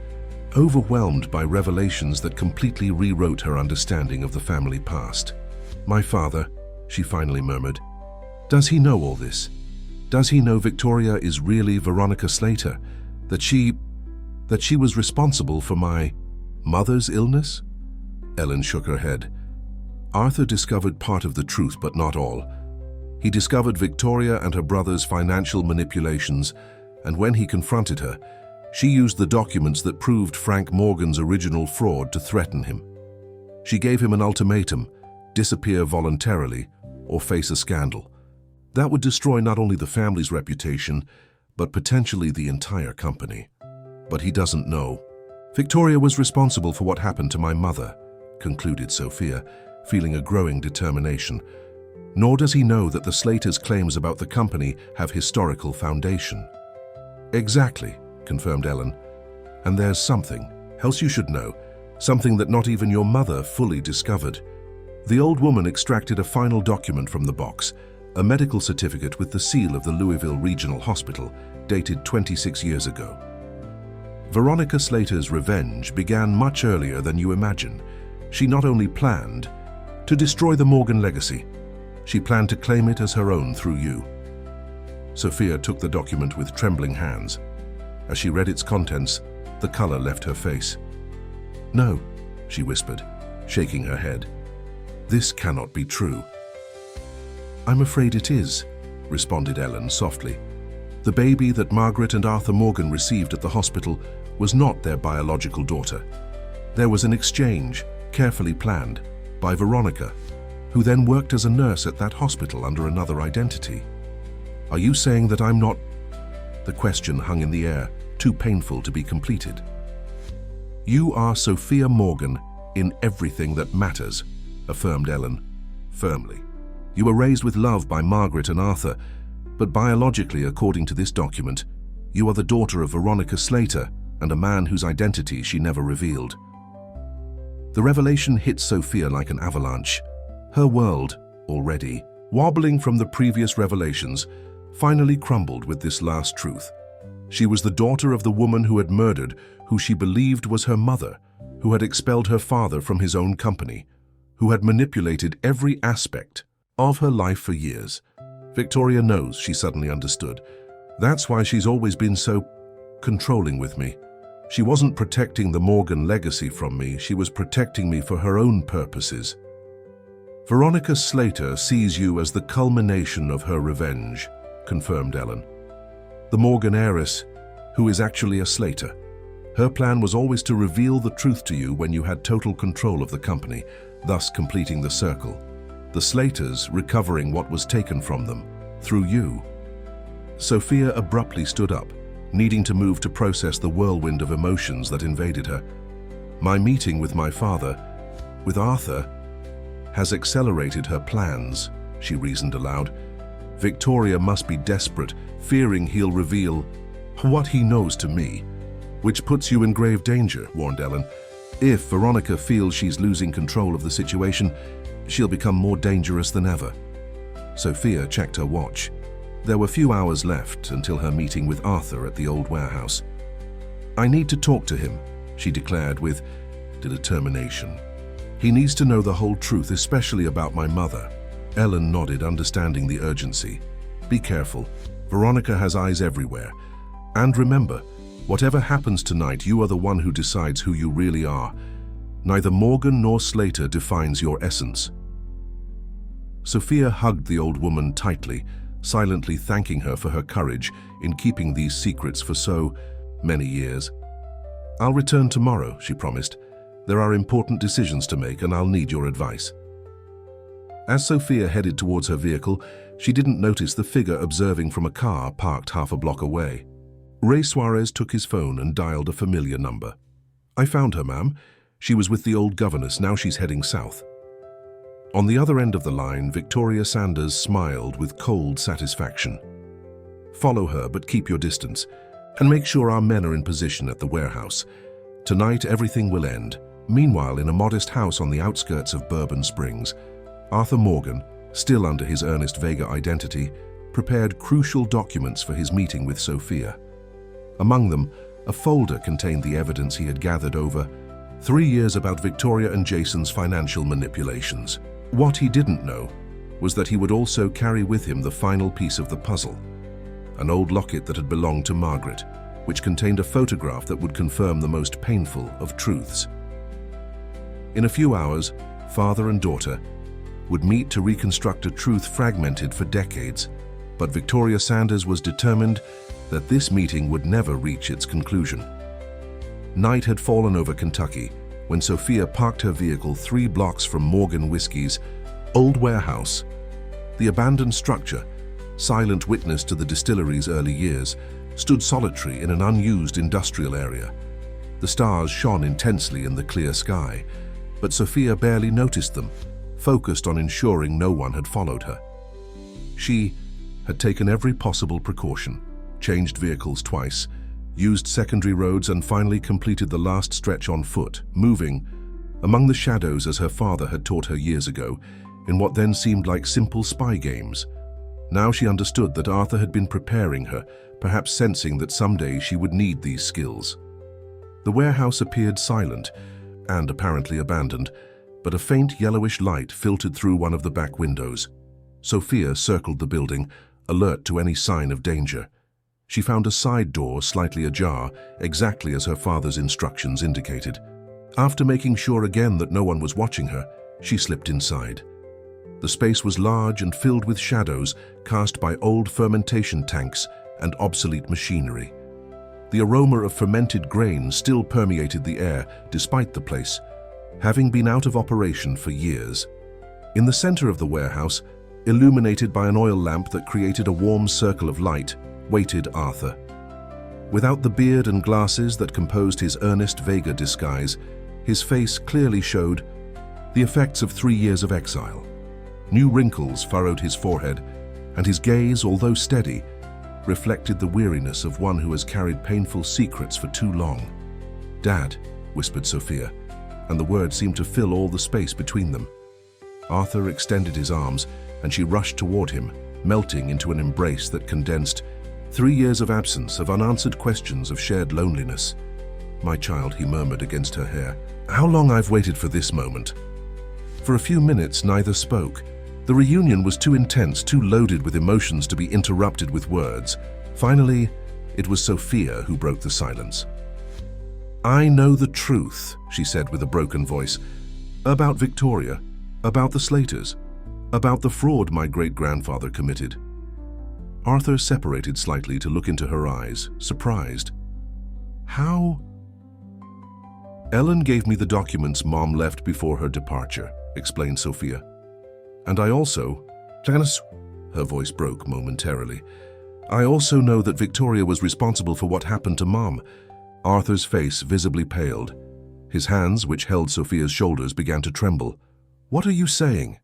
Speaker 1: overwhelmed by revelations that completely rewrote her understanding of the family past. "My father," she finally murmured. "Does he know all this? Does he know Victoria is really Veronica Slater? That she was responsible for my mother's illness?" Ellen shook her head. "Arthur discovered part of the truth, but not all. He discovered Victoria and her brother's financial manipulations, and when he confronted her, she used the documents that proved Frank Morgan's original fraud to threaten him. She gave him an ultimatum: disappear voluntarily or face a scandal. That would destroy not only the family's reputation, but potentially the entire company. But he doesn't know. Victoria was responsible for what happened to my mother," concluded Sophia, feeling a growing determination. "Nor does he know that the Slaters' claims about the company have historical foundation." "Exactly," confirmed Ellen. "And there's something else you should know, something that not even your mother fully discovered. The old woman extracted a final document from the box, a medical certificate with the seal of the Louisville Regional Hospital, dated 26 years ago. Veronica Slater's revenge began much earlier than you imagine. She not only planned to destroy the Morgan legacy, she planned to claim it as her own through you." Sophia took the document with trembling hands. As she read its contents, the color left her face. "No," she whispered, shaking her head. "This cannot be true." "I'm afraid it is," responded Ellen softly. "The baby that Margaret and Arthur Morgan received at the hospital was not their biological daughter. There was an exchange, carefully planned, by Veronica, who then worked as a nurse at that hospital under another identity. Are you saying that I'm not—" The question hung in the air, too painful to be completed. "You are Sophia Morgan in everything that matters," affirmed Ellen, firmly. "You were raised with love by Margaret and Arthur, but biologically, according to this document, you are the daughter of Veronica Slater and a man whose identity she never revealed." The revelation hit Sophia like an avalanche. Her world, already wobbling from the previous revelations, finally crumbled with this last truth. She was the daughter of the woman who had murdered who she believed was her mother, who had expelled her father from his own company, who had manipulated every aspect of her life for years. Victoria knows, she suddenly understood. That's why she's always been so controlling with me. She wasn't protecting the Morgan legacy from me, she was protecting me for her own purposes. Veronica Slater sees you as the culmination of her revenge, confirmed Ellen. The Morgan heiress, who is actually a Slater. Her plan was always to reveal the truth to you when you had total control of the company, thus completing the circle. The Slaters recovering what was taken from them, through you. Sophia abruptly stood up, needing to move to process the whirlwind of emotions that invaded her. My meeting with my father, with Arthur, has accelerated her plans, she reasoned aloud. Victoria must be desperate, fearing he'll reveal what he knows to me. Which puts you in grave danger, warned Ellen. If Veronica feels she's losing control of the situation, she'll become more dangerous than ever. Sophia checked her watch. There were few hours left until her meeting with Arthur at the old warehouse. I need to talk to him, she declared with determination. He needs to know the whole truth, especially about my mother. Ellen nodded, understanding the urgency. Be careful. Veronica has eyes everywhere. And remember, whatever happens tonight, you are the one who decides who you really are. Neither Morgan nor Slater defines your essence. Sophia hugged the old woman tightly, silently thanking her for her courage in keeping these secrets for so many years. I'll return tomorrow, she promised. There are important decisions to make and I'll need your advice. As Sophia headed towards her vehicle, she didn't notice the figure observing from a car parked half a block away. Ray Suarez took his phone and dialed a familiar number. I found her, ma'am. She was with the old governess. Now she's heading south. On the other end of the line, Victoria Sanders smiled with cold satisfaction. Follow her, but keep your distance, and make sure our men are in position at the warehouse. Tonight, everything will end. Meanwhile, in a modest house on the outskirts of Bourbon Springs, Arthur Morgan, still under his Ernest Vega identity, prepared crucial documents for his meeting with Sophia. Among them, a folder contained the evidence he had gathered over 3 years about Victoria and Jason's financial manipulations. What he didn't know was that he would also carry with him the final piece of the puzzle, an old locket that had belonged to Margaret, which contained a photograph that would confirm the most painful of truths. In a few hours, father and daughter would meet to reconstruct a truth fragmented for decades, but Victoria Sanders was determined that this meeting would never reach its conclusion. Night had fallen over Kentucky when Sophia parked her vehicle 3 blocks from Morgan Whiskey's old warehouse. The abandoned structure, silent witness to the distillery's early years, stood solitary in an unused industrial area. The stars shone intensely in the clear sky, but Sophia barely noticed them, focused on ensuring no one had followed her. She had taken every possible precaution, changed vehicles twice, used secondary roads, and finally completed the last stretch on foot, moving among the shadows as her father had taught her years ago, in what then seemed like simple spy games. Now she understood that Arthur had been preparing her, perhaps sensing that someday she would need these skills. The warehouse appeared silent and apparently abandoned, but a faint yellowish light filtered through one of the back windows. Sophia circled the building, alert to any sign of danger. She found a side door slightly ajar, exactly as her father's instructions indicated. After making sure again that no one was watching her, she slipped inside. The space was large and filled with shadows cast by old fermentation tanks and obsolete machinery. The aroma of fermented grain still permeated the air despite the place, having been out of operation for years. In the center of the warehouse, illuminated by an oil lamp that created a warm circle of light, waited Arthur. Without the beard and glasses that composed his Ernest Vega disguise, his face clearly showed the effects of 3 years of exile. New wrinkles furrowed his forehead, and his gaze, although steady, reflected the weariness of one who has carried painful secrets for too long. "Dad," whispered Sophia, and the word seemed to fill all the space between them. Arthur extended his arms, and she rushed toward him, melting into an embrace that condensed 3 years of absence, of unanswered questions, of shared loneliness. "My child," he murmured against her hair. "How long I've waited for this moment." For a few minutes, neither spoke. The reunion was too intense, too loaded with emotions to be interrupted with words. Finally, it was Sophia who broke the silence. "I know the truth," she said with a broken voice, "about Victoria, about the Slaters, about the fraud my great-grandfather committed." Arthur separated slightly to look into her eyes, surprised. "How?" "Ellen gave me the documents Mom left before her departure," explained Sophia. "And I also..." "Janice," her voice broke momentarily. "I also know that Victoria was responsible for what happened to Mom." Arthur's face visibly paled. His hands, which held Sophia's shoulders, began to tremble. What are you saying?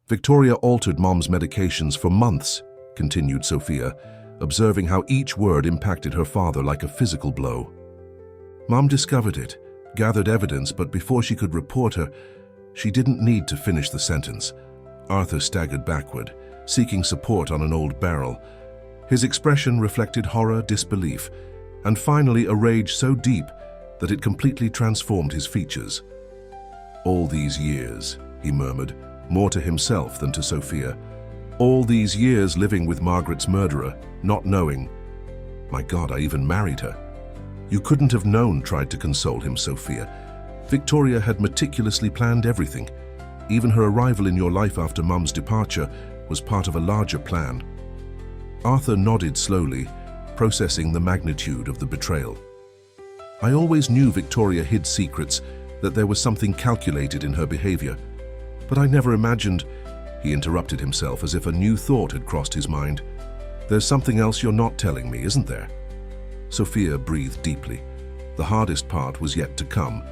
Speaker 1: Victoria altered Mom's medications for months, continued Sophia, observing how each word impacted her father like a physical blow. Mom discovered it, gathered evidence, but before she could report her, she didn't need to finish the sentence. Arthur staggered backward, seeking support on an old barrel. His expression reflected horror, disbelief, and finally a rage so deep that it completely transformed his features. All these years, he murmured, more to himself than to Sophia. All these years living with Margaret's murderer, not knowing. My God, I even married her. You couldn't have known, tried to console him Sophia. Victoria had meticulously planned everything. Even her arrival in your life after Mum's departure was part of a larger plan. Arthur nodded slowly, processing the magnitude of the betrayal. I always knew Victoria hid secrets, that there was something calculated in her behavior. But I never imagined, he interrupted himself as if a new thought had crossed his mind. There's something else you're not telling me, isn't there? Sophia breathed deeply. The hardest part was yet to come.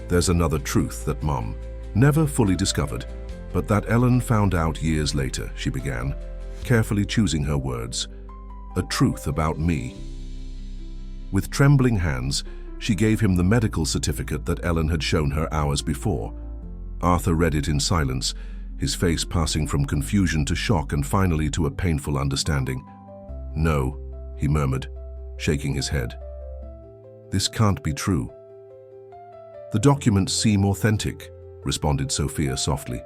Speaker 1: There's another truth that Mom never fully discovered, but that Ellen found out years later, she began, carefully choosing her words. A truth about me. With trembling hands, she gave him the medical certificate that Ellen had shown her hours before. Arthur read it in silence, his face passing from confusion to shock and finally to a painful understanding. No, he murmured, shaking his head. This can't be true. The documents seem authentic, responded Sophia softly.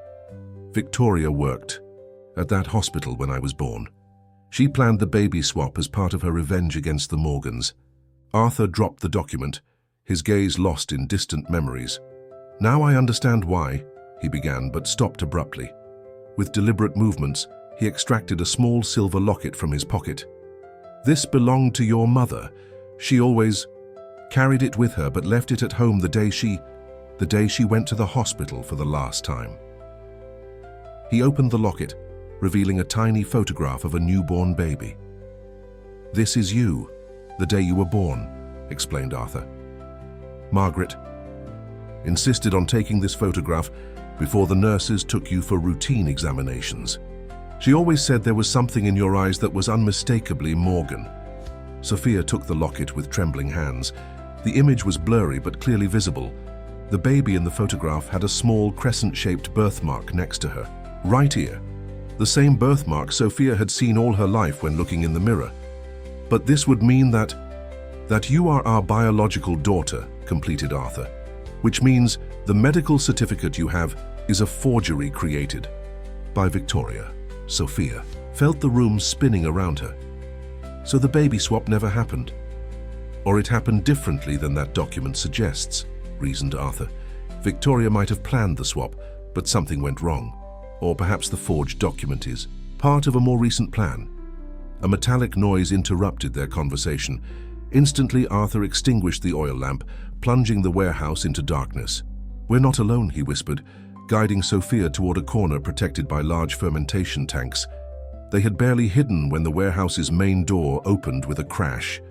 Speaker 1: Victoria worked at that hospital when I was born. She planned the baby swap as part of her revenge against the Morgans. Arthur dropped the document, his gaze lost in distant memories. Now I understand why, he began, but stopped abruptly. With deliberate movements, he extracted a small silver locket from his pocket. This belonged to your mother. She always carried it with her but left it at home the day she went to the hospital for the last time. He opened the locket, revealing a tiny photograph of a newborn baby. This is you, the day you were born, explained Arthur. Margaret insisted on taking this photograph before the nurses took you for routine examinations. She always said there was something in your eyes that was unmistakably Morgan. Sophia took the locket with trembling hands. The image was blurry but clearly visible. The baby in the photograph had a small crescent-shaped birthmark next to her, right ear. The same birthmark Sophia had seen all her life when looking in the mirror. But this would mean that you are our biological daughter, completed Arthur, which means the medical certificate you have is a forgery created by Victoria. Sophia felt the room spinning around her. So the baby swap never happened. Or it happened differently than that document suggests, reasoned Arthur. Victoria might have planned the swap, but something went wrong. Or perhaps the forged document is part of a more recent plan. A metallic noise interrupted their conversation. Instantly, Arthur extinguished the oil lamp, plunging the warehouse into darkness. We're not alone, he whispered, guiding Sophia toward a corner protected by large fermentation tanks. They had barely hidden when the warehouse's main door opened with a crash.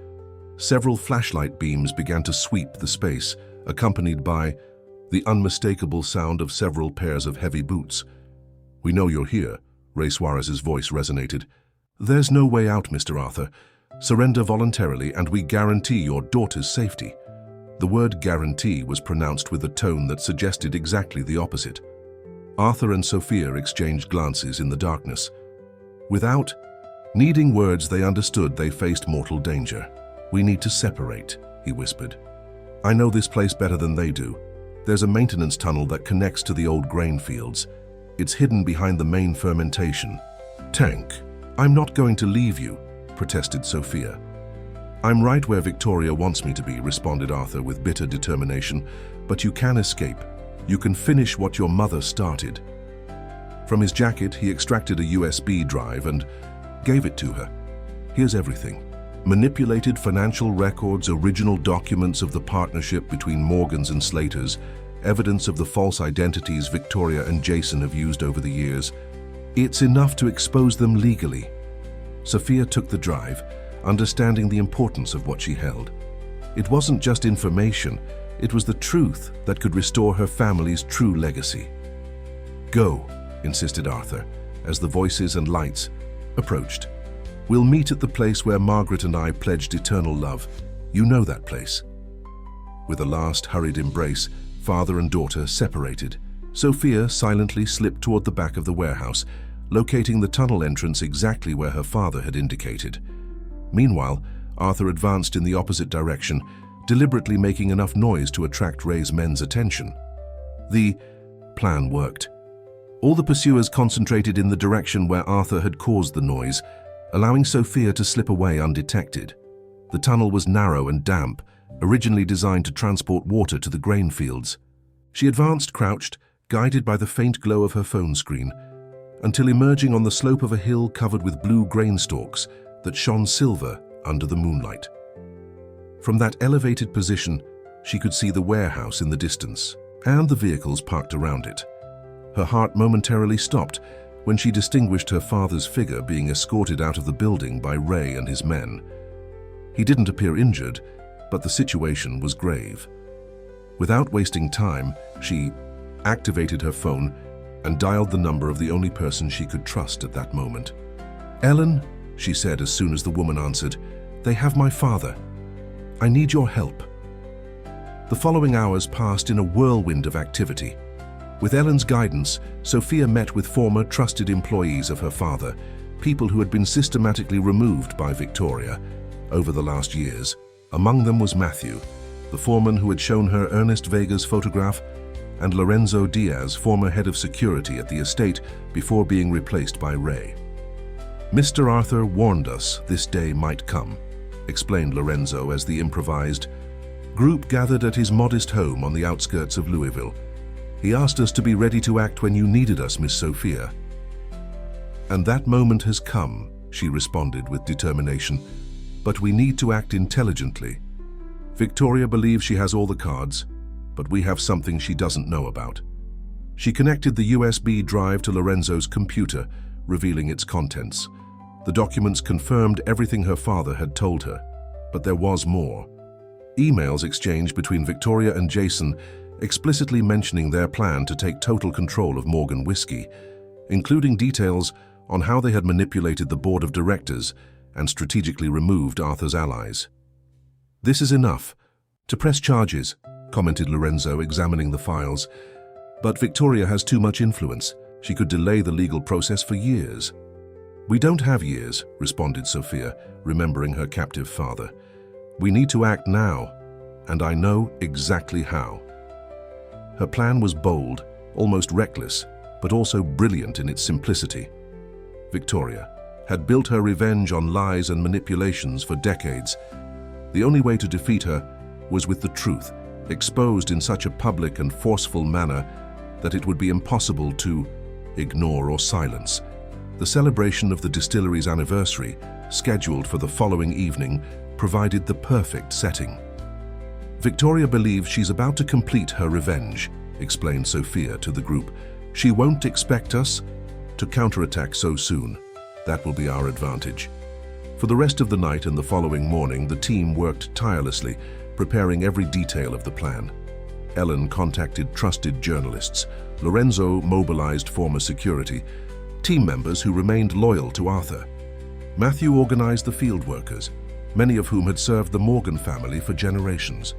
Speaker 1: Several flashlight beams began to sweep the space, accompanied by the unmistakable sound of several pairs of heavy boots. We know you're here, Ray Suarez's voice resonated. There's no way out, Mr. Arthur. Surrender voluntarily and we guarantee your daughter's safety. The word guarantee was pronounced with a tone that suggested exactly the opposite. Arthur and Sophia exchanged glances in the darkness. Without needing words, they understood they faced mortal danger. We need to separate, he whispered. I know this place better than they do. There's a maintenance tunnel that connects to the old grain fields. It's hidden behind the main fermentation tank. I'm not going to leave you, protested Sophia. I'm right where Victoria wants me to be, responded Arthur with bitter determination. But you can escape. You can finish what your mother started. From his jacket, he extracted a USB drive and gave it to her. Here's everything. Manipulated financial records, original documents of the partnership between Morgans and Slaters, evidence of the false identities Victoria and Jason have used over the years. It's enough to expose them legally. Sophia took the drive, understanding the importance of what she held. It wasn't just information, it was the truth that could restore her family's true legacy. Go, insisted Arthur, as the voices and lights approached. We'll meet at the place where Margaret and I pledged eternal love. You know that place. With a last hurried embrace, father and daughter separated. Sophia silently slipped toward the back of the warehouse, locating the tunnel entrance exactly where her father had indicated. Meanwhile, Arthur advanced in the opposite direction, deliberately making enough noise to attract Ray's men's attention. The plan worked. All the pursuers concentrated in the direction where Arthur had caused the noise, allowing Sophia to slip away undetected. The tunnel was narrow and damp, originally designed to transport water to the grain fields. She advanced crouched, guided by the faint glow of her phone screen, until emerging on the slope of a hill covered with blue grain stalks that shone silver under the moonlight. From that elevated position, she could see the warehouse in the distance and the vehicles parked around it. Her heart momentarily stopped when she distinguished her father's figure being escorted out of the building by Ray and his men. He didn't appear injured, but the situation was grave. Without wasting time, she activated her phone and dialed the number of the only person she could trust at that moment. "Ellen," she said as soon as the woman answered, "they have my father. I need your help." The following hours passed in a whirlwind of activity. With Ellen's guidance, Sophia met with former trusted employees of her father, people who had been systematically removed by Victoria over the last years. Among them was Matthew, the foreman who had shown her Ernest Vega's photograph, and Lorenzo Diaz, former head of security at the estate before being replaced by Ray. "Mr. Arthur warned us this day might come," explained Lorenzo as the improvised group gathered at his modest home on the outskirts of Louisville. "He asked us to be ready to act when you needed us, Miss Sophia." "And that moment has come," she responded with determination. "But we need to act intelligently. Victoria believes she has all the cards, but we have something she doesn't know about." She connected the USB drive to Lorenzo's computer, revealing its contents. The documents confirmed everything her father had told her, but there was more. Emails exchanged between Victoria and Jason explicitly mentioning their plan to take total control of Morgan Whiskey, including details on how they had manipulated the board of directors and strategically removed Arthur's allies. "This is enough to press charges," commented Lorenzo, examining the files. "But Victoria has too much influence. She could delay the legal process for years." "We don't have years," responded Sophia, remembering her captive father. "We need to act now, and I know exactly how." Her plan was bold, almost reckless, but also brilliant in its simplicity. Victoria had built her revenge on lies and manipulations for decades. The only way to defeat her was with the truth, exposed in such a public and forceful manner that it would be impossible to ignore or silence. The celebration of the distillery's anniversary, scheduled for the following evening, provided the perfect setting. "Victoria believes she's about to complete her revenge," explained Sophia to the group. "She won't expect us to counterattack so soon. That will be our advantage." For the rest of the night and the following morning, the team worked tirelessly, preparing every detail of the plan. Ellen contacted trusted journalists. Lorenzo mobilized former security, team members who remained loyal to Arthur. Matthew organized the field workers, many of whom had served the Morgan family for generations.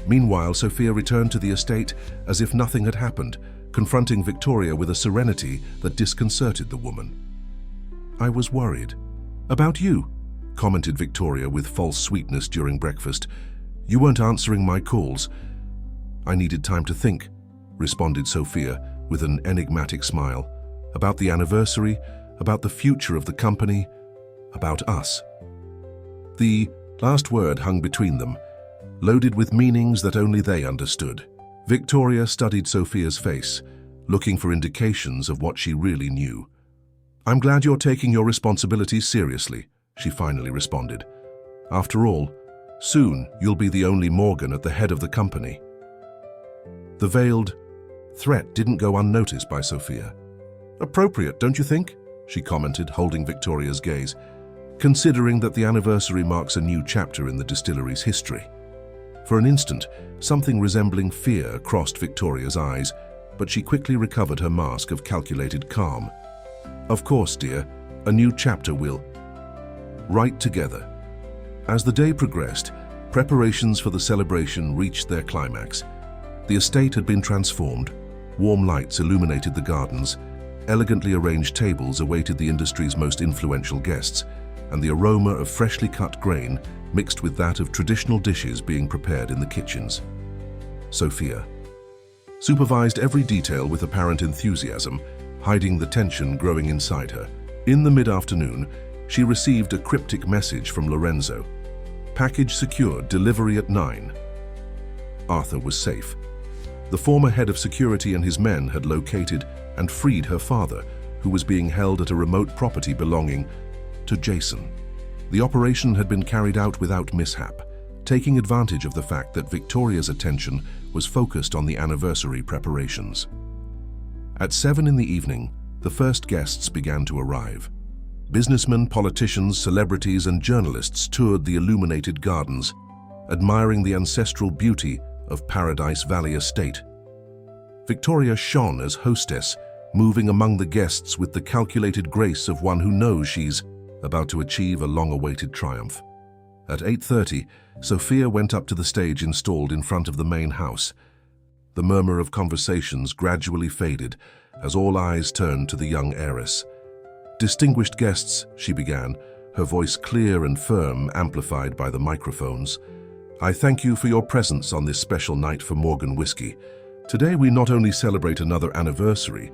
Speaker 1: Meanwhile, Sophia returned to the estate as if nothing had happened, confronting Victoria with a serenity that disconcerted the woman. "I was worried. About you," commented Victoria with false sweetness during breakfast. "You weren't answering my calls." "I needed time to think," responded Sophia with an enigmatic smile. "About the anniversary, about the future of the company, about us." The last word hung between them, loaded with meanings that only they understood. Victoria studied Sophia's face, looking for indications of what she really knew. "I'm glad you're taking your responsibilities seriously," she finally responded. "After all, soon you'll be the only Morgan at the head of the company." The veiled threat didn't go unnoticed by Sophia. "Appropriate, don't you think?" she commented, holding Victoria's gaze, "considering that the anniversary marks a new chapter in the distillery's history." For an instant, something resembling fear crossed Victoria's eyes, but she quickly recovered her mask of calculated calm. "Of course, dear, a new chapter will." Right together. As the day progressed, preparations for the celebration reached their climax. The estate had been transformed. Warm lights illuminated the gardens, elegantly arranged tables awaited the industry's most influential guests, and the aroma of freshly cut grain mixed with that of traditional dishes being prepared in the kitchens. Sophia supervised every detail with apparent enthusiasm, hiding the tension growing inside her. In the mid-afternoon, she received a cryptic message from Lorenzo. "Package secured, delivery at 9. Arthur was safe. The former head of security and his men had located and freed her father, who was being held at a remote property belonging to Jason. The operation had been carried out without mishap, taking advantage of the fact that Victoria's attention was focused on the anniversary preparations. At 7 in the evening, the first guests began to arrive. Businessmen, politicians, celebrities, and journalists toured the illuminated gardens, admiring the ancestral beauty of Paradise Valley Estate. Victoria shone as hostess, moving among the guests with the calculated grace of one who knows she's about to achieve a long-awaited triumph. At 8:30, Sophia went up to the stage installed in front of the main house. The murmur of conversations gradually faded as all eyes turned to the young heiress. "Distinguished guests," she began, her voice clear and firm, amplified by the microphones. "I thank you for your presence on this special night for Morgan Whiskey. Today we not only celebrate another anniversary,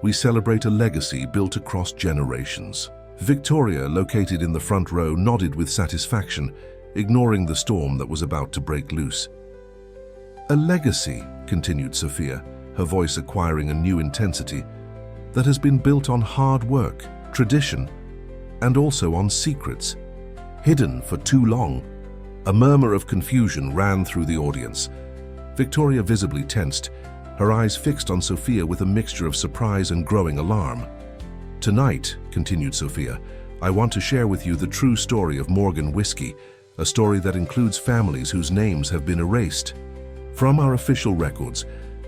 Speaker 1: we celebrate a legacy built across generations." Victoria, located in the front row, nodded with satisfaction, ignoring the storm that was about to break loose. "A legacy," continued Sophia, her voice acquiring a new intensity, "that has been built on hard work, tradition, and also on secrets, hidden for too long." A murmur of confusion ran through the audience. Victoria visibly tensed, her eyes fixed on Sophia with a mixture of surprise and growing alarm. "Tonight," continued Sophia, "I want to share with you the true story of Morgan Whiskey, a story that includes families whose names have been erased from our official records,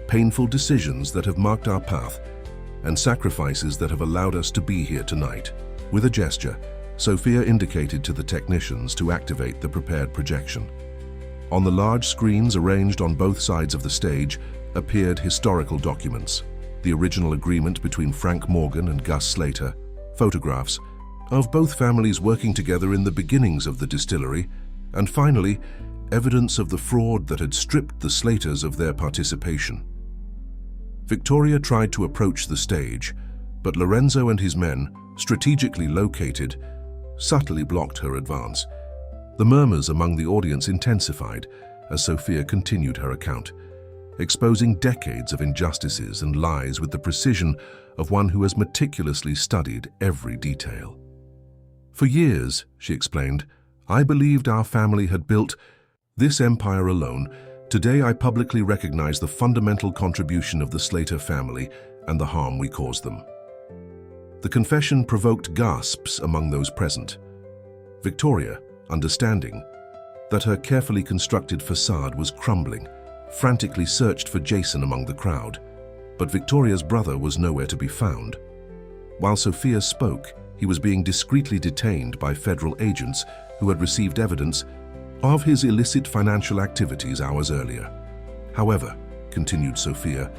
Speaker 1: painful decisions that have marked our path, and sacrifices that have allowed us to be here tonight." With a gesture, Sophia indicated to the technicians to activate the prepared projection. On the large screens arranged on both sides of the stage appeared historical documents, the original agreement between Frank Morgan and Gus Slater, photographs of both families working together in the beginnings of the distillery, and finally, evidence of the fraud that had stripped the Slaters of their participation. Victoria tried to approach the stage, but Lorenzo and his men, strategically located, subtly blocked her advance. The murmurs among the audience intensified as Sophia continued her account, exposing decades of injustices and lies with the precision of one who has meticulously studied every detail. "For years," she explained, "I believed our family had built this empire alone. Today I publicly recognize the fundamental contribution of the Slater family and the harm we caused them." The confession provoked gasps among those present. Victoria, understanding that her carefully constructed facade was crumbling, frantically searched for Jason among the crowd, but Victoria's brother was nowhere to be found. While Sophia spoke, he was being discreetly detained by federal agents who had received evidence of his illicit financial activities hours earlier. "However," continued Sophia,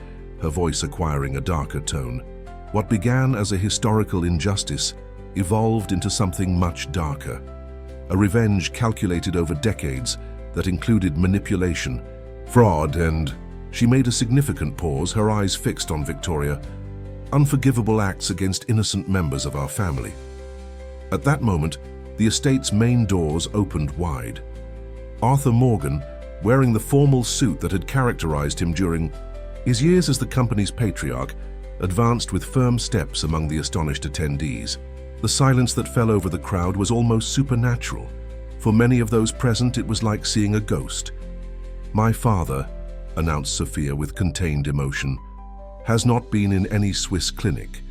Speaker 1: her voice acquiring a darker tone, "what began as a historical injustice evolved into something much darker. A revenge calculated over decades that included manipulation, fraud, and—" She made a significant pause, her eyes fixed on Victoria. "Unforgivable acts against innocent members of our family." At that moment, the estate's main doors opened wide. Arthur Morgan, wearing the formal suit that had characterized him during his years as the company's patriarch, advanced with firm steps among the astonished attendees. The silence that fell over the crowd was almost supernatural. For many of those present, it was like seeing a ghost. "My father," announced Sophia with contained emotion, "has not been in any Swiss clinic.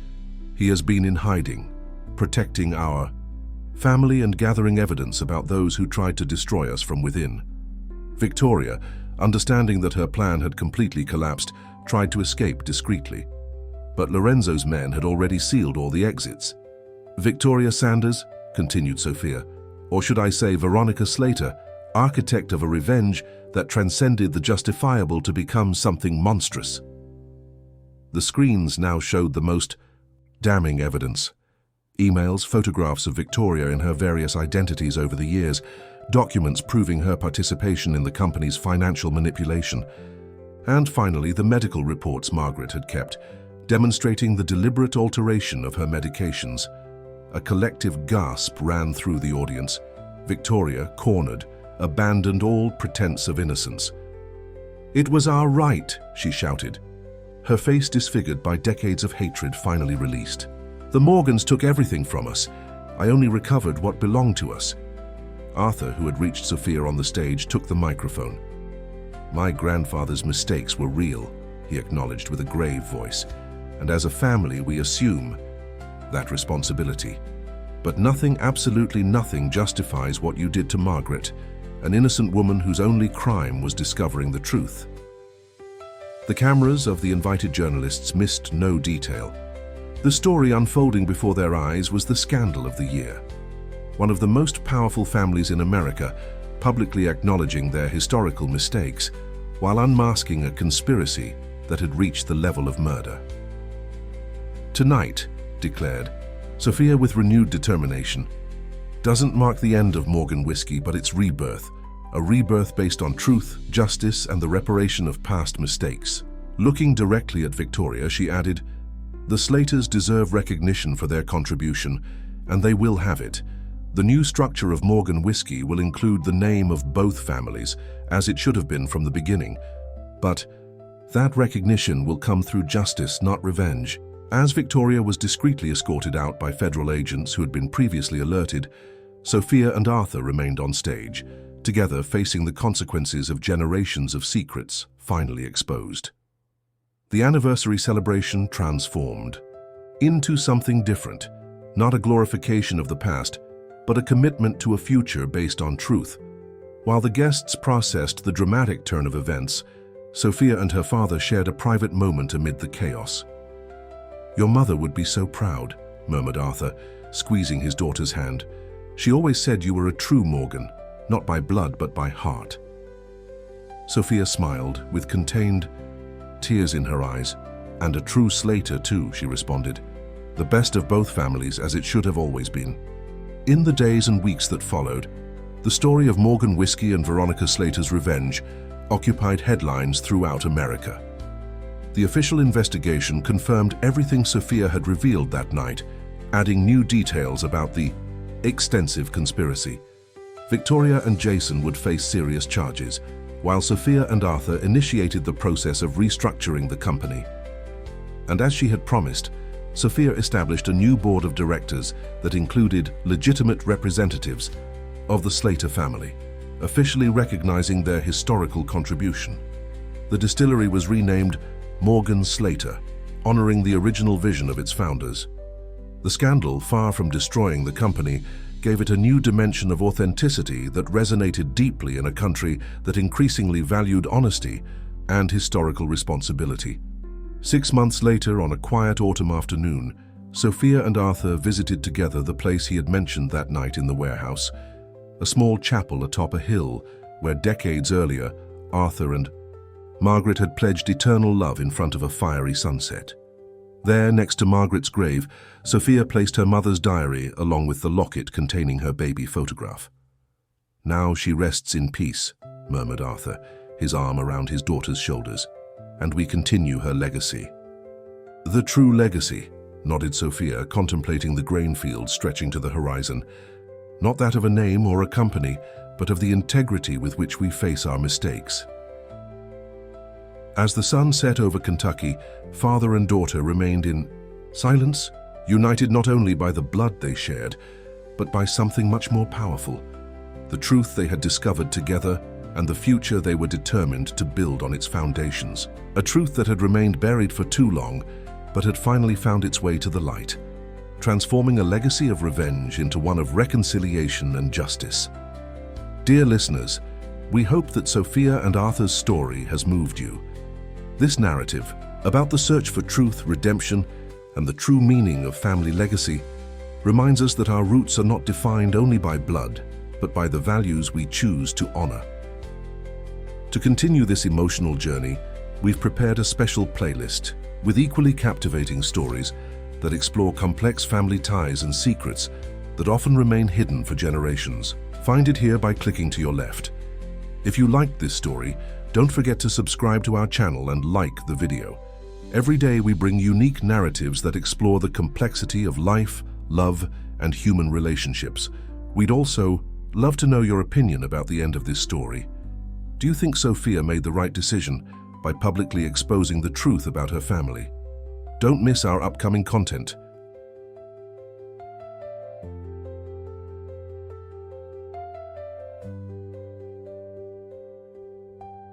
Speaker 1: He has been in hiding, protecting our family and gathering evidence about those who tried to destroy us from within." Victoria, understanding that her plan had completely collapsed, tried to escape discreetly. But Lorenzo's men had already sealed all the exits. Victoria Sanders, continued Sophia, or should I say Veronica Slater, architect of a revenge that transcended the justifiable to become something monstrous. The screens now showed the most damning evidence. Emails, photographs of Victoria in her various identities over the years, documents proving her participation in the company's financial manipulation, and finally the medical reports Margaret had kept, demonstrating the deliberate alteration of her medications. A collective gasp ran through the audience. Victoria, cornered, abandoned all pretense of innocence. "It was our right," she shouted, her face disfigured by decades of hatred finally released. "The Morgans took everything from us. I only recovered what belonged to us." Arthur, who had reached Sophia on the stage, took the microphone. "My grandfather's mistakes were real," he acknowledged with a grave voice, "and as a family we assume that responsibility. But nothing, absolutely nothing, justifies what you did to Margaret, an innocent woman whose only crime was discovering the truth." The cameras of the invited journalists missed no detail. The story unfolding before their eyes was the scandal of the year. One of the most powerful families in America, publicly acknowledging their historical mistakes, while unmasking a conspiracy that had reached the level of murder. "Tonight," declared Sophia with renewed determination, "doesn't mark the end of Morgan Whiskey, but its rebirth. A rebirth based on truth, justice, and the reparation of past mistakes." Looking directly at Victoria, she added, "The Slaters deserve recognition for their contribution, and they will have it. The new structure of Morgan Whiskey will include the name of both families, as it should have been from the beginning. But that recognition will come through justice, not revenge." As Victoria was discreetly escorted out by federal agents who had been previously alerted, Sophia and Arthur remained on stage, together facing the consequences of generations of secrets finally exposed. The anniversary celebration transformed into something different, not a glorification of the past, but a commitment to a future based on truth. While the guests processed the dramatic turn of events, Sophia and her father shared a private moment amid the chaos. "Your mother would be so proud," murmured Arthur, squeezing his daughter's hand. "She always said you were a true Morgan, not by blood but by heart." Sophia smiled, with contained tears in her eyes. "And a true Slater too," she responded. "The best of both families, as it should have always been." In the days and weeks that followed, the story of Morgan Whiskey and Veronica Slater's revenge occupied headlines throughout America. The official investigation confirmed everything Sophia had revealed that night, adding new details about the extensive conspiracy. Victoria and Jason would face serious charges, while Sophia and Arthur initiated the process of restructuring the company. And as she had promised, Sophia established a new board of directors that included legitimate representatives of the Slater family, officially recognizing their historical contribution. The distillery was renamed Morgan Slater, honoring the original vision of its founders. The scandal, far from destroying the company, gave it a new dimension of authenticity that resonated deeply in a country that increasingly valued honesty and historical responsibility. 6 months later, on a quiet autumn afternoon, Sophia and Arthur visited together the place he had mentioned that night in the warehouse, a small chapel atop a hill where decades earlier Arthur and Margaret had pledged eternal love in front of a fiery sunset. There, next to Margaret's grave, Sophia placed her mother's diary along with the locket containing her baby photograph. "Now she rests in peace," murmured Arthur, his arm around his daughter's shoulders, "and we continue her legacy." "The true legacy," nodded Sophia, contemplating the grain fields stretching to the horizon. "Not that of a name or a company, but of the integrity with which we face our mistakes." As the sun set over Kentucky, father and daughter remained in silence, united not only by the blood they shared, but by something much more powerful, the truth they had discovered together and the future they were determined to build on its foundations. A truth that had remained buried for too long, but had finally found its way to the light, transforming a legacy of revenge into one of reconciliation and justice. Dear listeners, we hope that Sophia and Arthur's story has moved you. This narrative, about the search for truth, redemption, and the true meaning of family legacy, reminds us that our roots are not defined only by blood, but by the values we choose to honor. To continue this emotional journey, we've prepared a special playlist with equally captivating stories that explore complex family ties and secrets that often remain hidden for generations. Find it here by clicking to your left. If you liked this story, don't forget to subscribe to our channel and like the video. Every day we bring unique narratives that explore the complexity of life, love, and human relationships. We'd also love to know your opinion about the end of this story. Do you think Sophia made the right decision by publicly exposing the truth about her family? Don't miss our upcoming content.